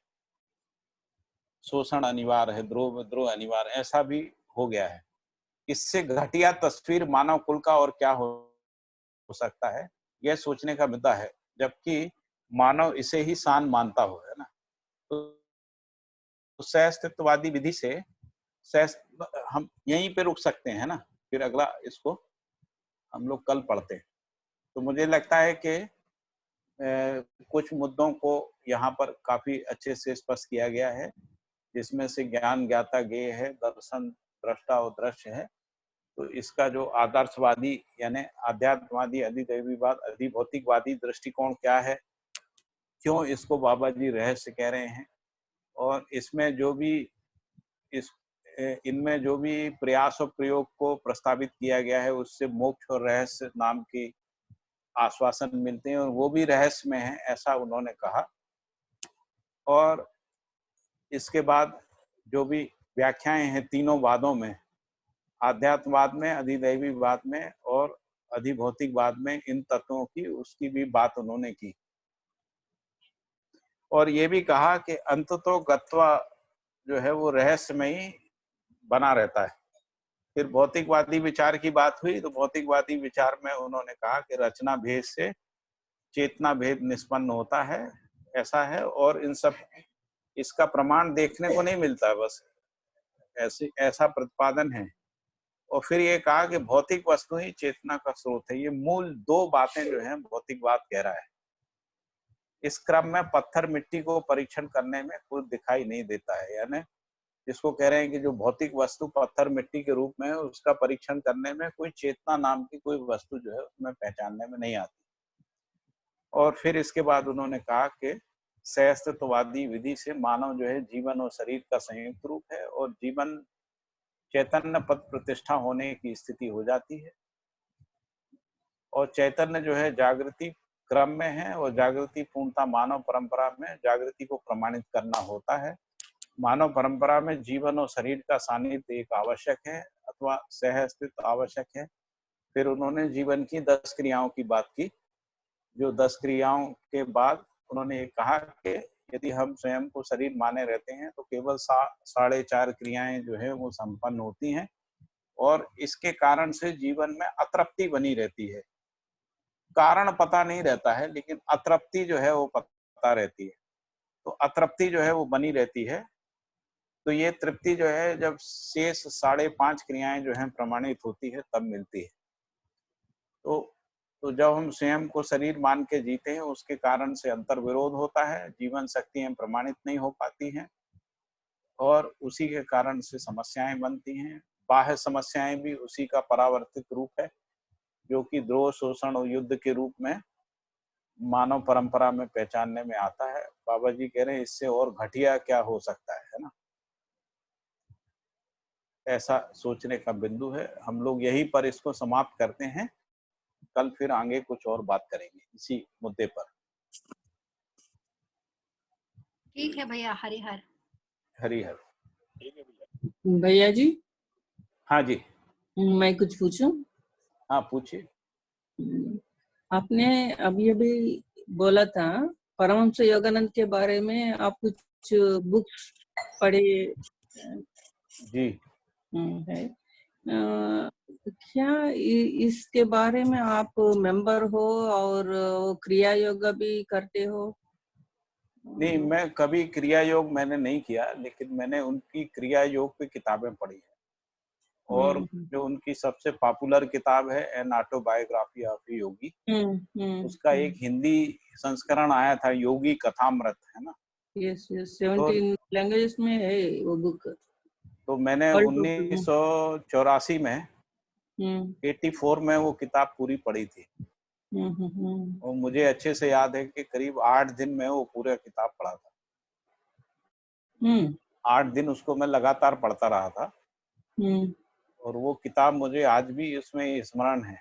Speaker 3: शोषण अनिवार्य है, द्रोह अनिवार्य है, ऐसा भी हो गया है। इससे घटिया तस्वीर मानव कुल का और क्या हो सकता है, यह सोचने का मुद्दा है, जबकि मानव इसे ही शान मानता हो, है ना। तो सहअस्तित्ववादी विधि से हम यहीं पे रुक सकते हैं ना, फिर अगला इसको हम लोग कल पढ़ते हैं। तो मुझे लगता है कि कुछ मुद्दों को यहाँ पर काफी अच्छे से स्पष्ट किया गया है, जिसमें से ज्ञान ज्ञाता ज्ञेय है, दर्शन दृष्टा और दृश्य है। तो इसका जो आदर्शवादी यानी आध्यात्मवादी, अधिदैवीवाद, अधिभौतिकवादी दृष्टिकोण क्या है, क्यों इसको बाबा जी रहस्य कह रहे हैं, और इसमें जो भी इनमें जो भी प्रयास और प्रयोग को प्रस्तावित किया गया है, उससे मोक्ष और रहस्य नाम की आश्वासन मिलते हैं और वो भी रहस्य में है, ऐसा उन्होंने कहा। और इसके बाद जो भी व्याख्याएं हैं तीनों वादों में, आध्यात्मवाद में, अधिदैवीवाद में और अधिभौतिकवाद में, इन तत्वों की उसकी भी बात उन्होंने की। और ये भी कहा कि अंततो गत्वा जो है वो रहस्य में ही बना रहता है। फिर भौतिकवादी विचार की बात हुई, तो भौतिकवादी विचार में उन्होंने कहा कि रचना भेद से चेतना भेद निष्पन्न होता है, ऐसा है, और इन सब इसका प्रमाण देखने को नहीं मिलता, बस ऐसा प्रतिपादन है। और फिर ये कहा कि भौतिक वस्तु ही चेतना का स्रोत है। ये मूल दो बातें जो है भौतिकवाद कह रहा है। इस क्रम में पत्थर मिट्टी को परीक्षण करने में कुछ दिखाई नहीं देता है, यानी जिसको कह रहे हैं कि जो भौतिक वस्तु पत्थर मिट्टी के रूप में है, उसका परीक्षण करने में कोई चेतना नाम की कोई वस्तु जो है उसमें पहचानने में नहीं आती। और फिर इसके बाद उन्होंने कहा कि सहअस्तित्ववादी विधि से मानव जो है जीवन और शरीर का संयुक्त रूप है और जीवन चैतन्य पद प्रतिष्ठा होने की स्थिति हो जाती है, और चैतन्य जो है जागृति क्रम में है, और जागृति पूर्णता मानव परंपरा में जागृति को प्रमाणित करना होता है। मानव परंपरा में जीवन और शरीर का सानिध्य एक आवश्यक है अथवा सह अस्तित्व आवश्यक है। फिर उन्होंने जीवन की 10 क्रियाओं की बात की, जो 10 क्रियाओं के बाद उन्होंने ये कहा कि यदि हम स्वयं को शरीर माने रहते हैं तो केवल 4.5 क्रियाएं जो है वो संपन्न होती हैं, और इसके कारण से जीवन में अतृप्ति बनी रहती है। कारण पता नहीं रहता है, लेकिन अतृप्ति जो है वो पता रहती है। तो अतृप्ति जो है वो बनी रहती है। तो ये तृप्ति जो है जब शेष 5.5 क्रियाएं जो है प्रमाणित होती है तब मिलती है। तो जब हम स्वयं को शरीर मान के जीते हैं, उसके कारण से अंतर विरोध होता है, जीवन शक्तियां प्रमाणित नहीं हो पाती हैं, और उसी के कारण से समस्याएं बनती हैं। बाह्य समस्याएं भी उसी का परावर्तित रूप है, जो कि द्रोह, शोषण और युद्ध के रूप में मानव परंपरा में पहचानने में आता है। बाबा जी कह रहे हैं इससे और घटिया क्या हो सकता है ना। ऐसा सोचने का बिंदु है। हम लोग यहीं पर इसको समाप्त करते हैं। कल फिर आगे कुछ और बात करेंगे इसी मुद्दे पर।
Speaker 5: ठीक है भैया, हरिहर।
Speaker 3: हरिहर।
Speaker 1: ठीक है भैया।
Speaker 7: भैया जी,
Speaker 3: हाँ जी।
Speaker 7: मैं कुछ पूछूं?
Speaker 3: हाँ पूछिए।
Speaker 7: आपने अभी अभी बोला था परमहंस योगानंद के बारे में, आप कुछ बुक्स पढ़े
Speaker 3: जी।
Speaker 7: है। क्या इसके बारे में आप मेंबर हो और क्रिया योगा भी करते हो?
Speaker 3: नहीं, मैं कभी क्रिया योग मैंने नहीं किया, लेकिन मैंने उनकी क्रिया योग पे किताबें पढ़ी हैं। और जो उनकी सबसे पॉपुलर किताब है एन ऑटोबायोग्राफी ऑफ ए योगी, उसका एक हिंदी संस्करण आया था, योगी कथामृत, है ना।
Speaker 7: यस यस, 17 लैंग्वेजेस में है वो बुक।
Speaker 3: तो मैंने 1984 में 84 में वो किताब पूरी पढ़ी थी। और मुझे अच्छे से याद है कि करीब 8 दिन में वो पूरा किताब पढ़ा था। 8 दिन उसको मैं लगातार पढ़ता रहा था। और वो किताब मुझे आज भी उसमें स्मरण है।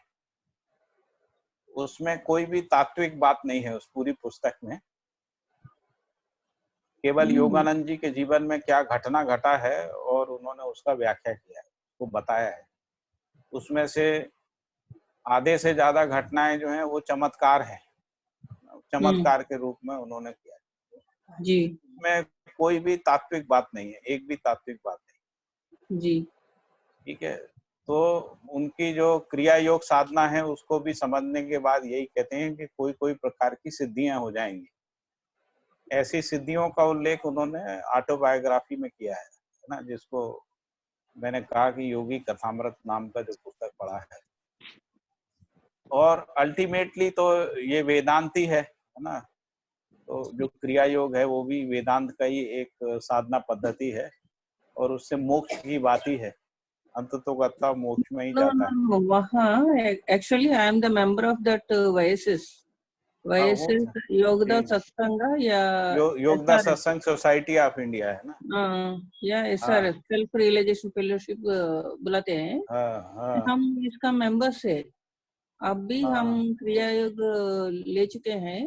Speaker 3: उसमें कोई भी तात्विक बात नहीं है उस पूरी पुस्तक में। केवल योगानंद जी के जीवन में क्या घटना घटा है और उन्होंने उसका व्याख्या किया है, वो बताया है। उसमें से आधे से ज्यादा घटनाएं जो हैं वो चमत्कार है, चमत्कार के रूप में उन्होंने किया है
Speaker 7: जी।
Speaker 3: में कोई भी तात्विक बात नहीं है, एक भी तात्विक बात नहीं
Speaker 7: जी।
Speaker 3: ठीक है। तो उनकी जो क्रिया योग साधना है उसको भी समझने के बाद यही कहते हैं कि कोई कोई प्रकार की सिद्धियां हो जाएंगी। ऐसी सिद्धियों का उल्लेख उन्होंने ऑटोबायोग्राफी में किया है ना, जिसको मैंने कहा कि योगी कथामृत नाम का जो पुस्तक पढ़ा है। और अल्टीमेटली तो ये वेदांती है ना। तो जो क्रिया योग है वो भी वेदांत का ही एक साधना पद्धति है और उससे मोक्ष की बात ही है। अंततोगत्ता मोक्ष में ही जाता है।
Speaker 7: वहाँ actually I am the member of that vices Yogoda सत्संग या
Speaker 3: योगदा सत्संग सोसाइटी ऑफ इंडिया है ना।
Speaker 7: या SRF सेल्फ रियलाइजेशन फेलोशिप बुलाते हैं। हम इसका मेंबर्स है। अब भी हम क्रिया योग ले चुके हैं।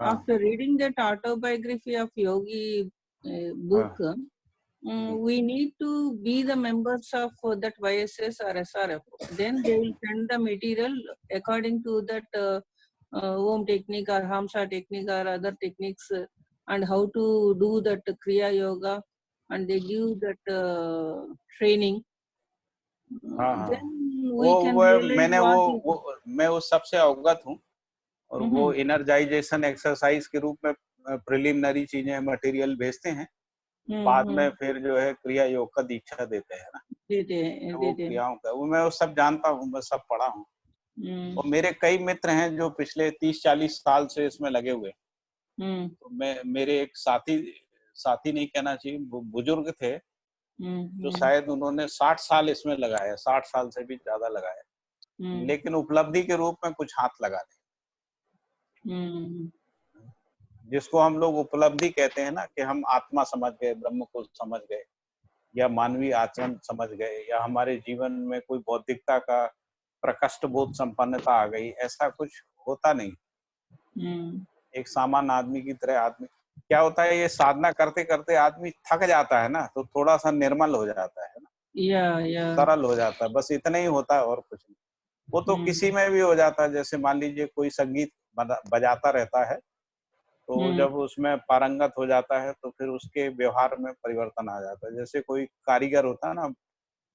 Speaker 7: After reading that autobiography of Yogi book, we need to be the members of that YSS or SRF. Then they will send the material according to that Om technique or Hamsa technique or other techniques, and how to do that Kriya Yoga, and they give that training. Then we can realize
Speaker 3: मैं उस सबसे अवगत हूँ। और वो इनर्जाइजेशन exercise के रूप में प्रिलिमिनरी चीजें मटेरियल भेजते हैं। बाद में फिर जो है क्रिया योग का दीक्षा देते हैं ना। वो क्रियाओं का वो मैं वो सब जानता हूँ, मैं सब पढ़ा हूँ। और मेरे कई मित्र हैं जो पिछले 30-40 साल से इसमें लगे हुए। तो मेरे एक साथी नहीं कहना चाहिए, बुजुर्ग थे जो शायद उन्होंने 60 साल इसमें लगाया, 60 साल से भी ज्यादा लगाया, लेकिन उपलब्धि के रूप में कुछ हाथ लगा नहीं। जिसको हम लोग उपलब्धि कहते हैं ना, कि हम आत्मा समझ गए, ब्रह्म को समझ गए, या मानवीय आचरण समझ गए, या हमारे जीवन में कोई बौद्धिकता का प्रकष्ट बोध संपन्नता आ गई, ऐसा कुछ होता नहीं। एक सामान्य आदमी की तरह आदमी क्या होता है, ये साधना करते करते आदमी थक जाता है ना, तो थोड़ा सा निर्मल हो जाता है ना, सरल हो जाता है, बस इतना ही होता है और कुछ नहीं। वो तो किसी में भी हो जाता है। जैसे मान लीजिए कोई संगीत बजाता रहता है, तो जब उसमें पारंगत हो जाता है तो फिर उसके व्यवहार में परिवर्तन आ जाता है। जैसे कोई कारीगर होता है ना,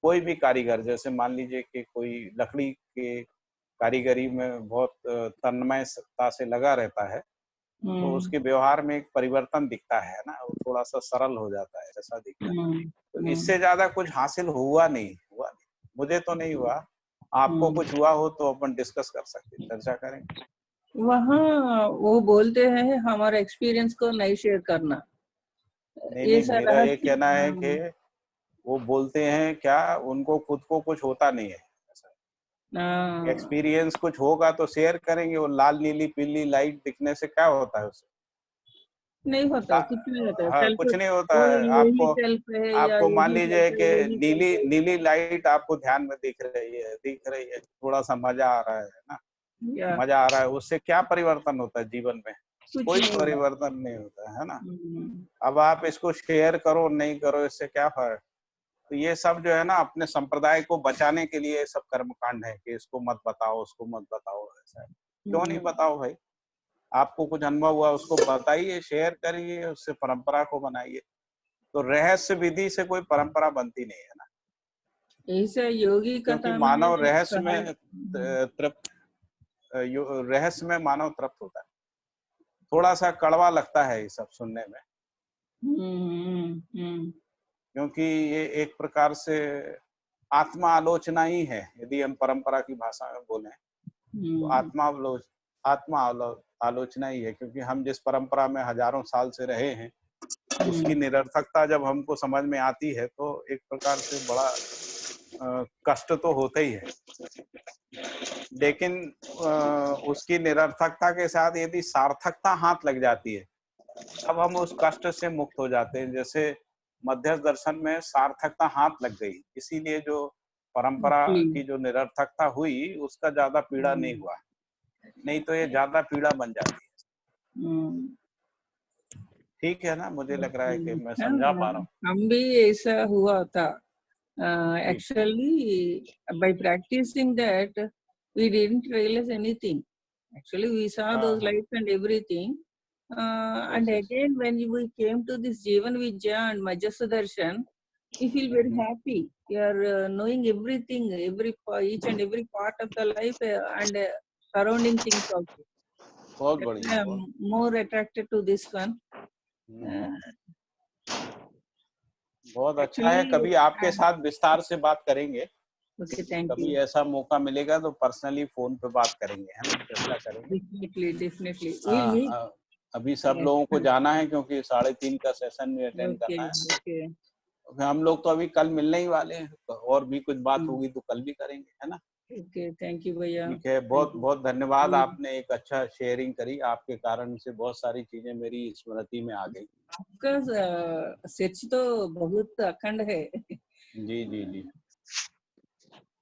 Speaker 3: कोई भी कारीगर, जैसे मान लीजिए कि कोई लकड़ी के कारीगरी में बहुत तन्मयता से लगा रहता है, तो उसके व्यवहार में एक परिवर्तन दिखता है ना, वो थोड़ा सा सरल हो जाता है, ऐसा दिखता है। तो इससे ज्यादा कुछ हासिल हुआ नहीं। मुझे तो नहीं हुआ। आपको कुछ हुआ हो तो अपन डिस्कस कर सकते, चर्चा करेंगे।
Speaker 7: वहाँ वो बोलते हैं हमारा एक्सपीरियंस को नहीं शेयर करना।
Speaker 3: नहीं, मेरा ये कहना है कि वो बोलते हैं क्या, उनको खुद को कुछ होता नहीं है ऐसा। एक्सपीरियंस कुछ होगा तो शेयर करेंगे। वो लाल नीली पीली लाइट दिखने से क्या होता है उससे?
Speaker 7: नहीं होता, कुछ नहीं होता।
Speaker 3: हाँ,
Speaker 7: सेल्फ
Speaker 3: कुछ नहीं होता
Speaker 7: वो
Speaker 3: है।
Speaker 7: यही सेल्फ है या
Speaker 3: आपको मान
Speaker 7: यही
Speaker 3: लीजिए
Speaker 7: सेल्फ है,
Speaker 3: कि
Speaker 7: यही
Speaker 3: नीली
Speaker 7: सेल्फ है।
Speaker 3: नीली लाइट आपको ध्यान में दिख रही है, थोड़ा सा मजा आ रहा है ना,
Speaker 7: या
Speaker 3: मजा आ रहा है, उससे क्या परिवर्तन होता है जीवन में?
Speaker 7: कुछ
Speaker 3: कोई
Speaker 7: नहीं होता।
Speaker 3: परिवर्तन नहीं होता है ना। अब आप इसको शेयर करो नहीं करो, इससे क्या फर्क? तो ये सब जो है ना, अपने संप्रदाय को बचाने के लिए सब कर्मकांड है कि इसको मत बताओ, उसको मत बताओ। ऐसा है, क्यों नहीं बताओ भाई? आपको कुछ अनुभव हुआ उसको बताइए, शेयर करिए, उससे परंपरा को बनाइए। तो रहस्य विधि से कोई परंपरा बनती नहीं है ना,
Speaker 7: ऐसा योगी
Speaker 3: क्योंकि
Speaker 7: कथा
Speaker 3: मानव
Speaker 7: में
Speaker 3: रहस्य
Speaker 7: कहा।
Speaker 3: में तृप्त, रहस्य में मानव तृप्त होता है। थोड़ा सा कड़वा लगता है ये सब सुनने में, क्योंकि ये एक प्रकार से आत्मा आलोचना ही है। यदि हम परंपरा की भाषा में बोलें तो आत्मा आलोचना ही है, क्योंकि हम जिस परंपरा में हजारों साल से रहे हैं उसकी निरर्थकता जब हमको समझ में आती है तो एक प्रकार से बड़ा कष्ट तो होता ही है। लेकिन उसकी निरर्थकता के साथ यदि सार्थकता हाथ लग जाती है तब हम उस कष्ट से मुक्त हो जाते हैं। जैसे मध्यस्थ दर्शन में सार्थकता हाथ लग गई, इसीलिए जो परंपरा की जो निरर्थकता हुई उसका ज्यादा पीड़ा नहीं हुआ, नहीं तो ये ज्यादा पीड़ा बन जाती है। ठीक है ना? मुझे लग रहा है कि मैं समझा पा रहा हूँ।
Speaker 7: हम भी ऐसा हुआ था। Actually, by practicing that, we didn't realize anything. Actually, we saw those lights and everything. And again, when we came to this Jivan Vijaya and Majasa Darshan, we feel very happy. We are knowing everything, each and every part of the life and surrounding things also.
Speaker 3: बहुत बढ़िया।
Speaker 7: I'm more attracted to this one.
Speaker 3: बहुत अच्छा है। कभी आपके साथ विस्तार से बात करेंगे। कभी ऐसा मौका मिलेगा तो पर्सनली फोन पे बात करेंगे, है ना, चर्चा करेंगे।
Speaker 7: Definitely.
Speaker 3: अभी सब लोगों को जाना है क्योंकि 3:30 का सेशन भी अटेंड करना है। हम लोग तो अभी कल मिलने ही वाले हैं, और भी कुछ बात होगी तो कल भी करेंगे, है ना।
Speaker 7: थैंक यू भैया।
Speaker 3: ठीक है, बहुत बहुत धन्यवाद। आपने एक अच्छा शेयरिंग करी, आपके कारण से बहुत सारी चीजें मेरी स्मृति में आ गई।
Speaker 7: आपका सच तो बहुत अखंड है।
Speaker 3: जी जी जी,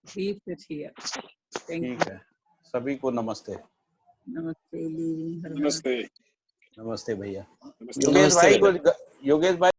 Speaker 7: ठीक
Speaker 3: है। सभी को नमस्ते।
Speaker 1: नमस्ते
Speaker 3: नमस्ते भैया।
Speaker 1: योगेश भाई
Speaker 3: योगेश भाई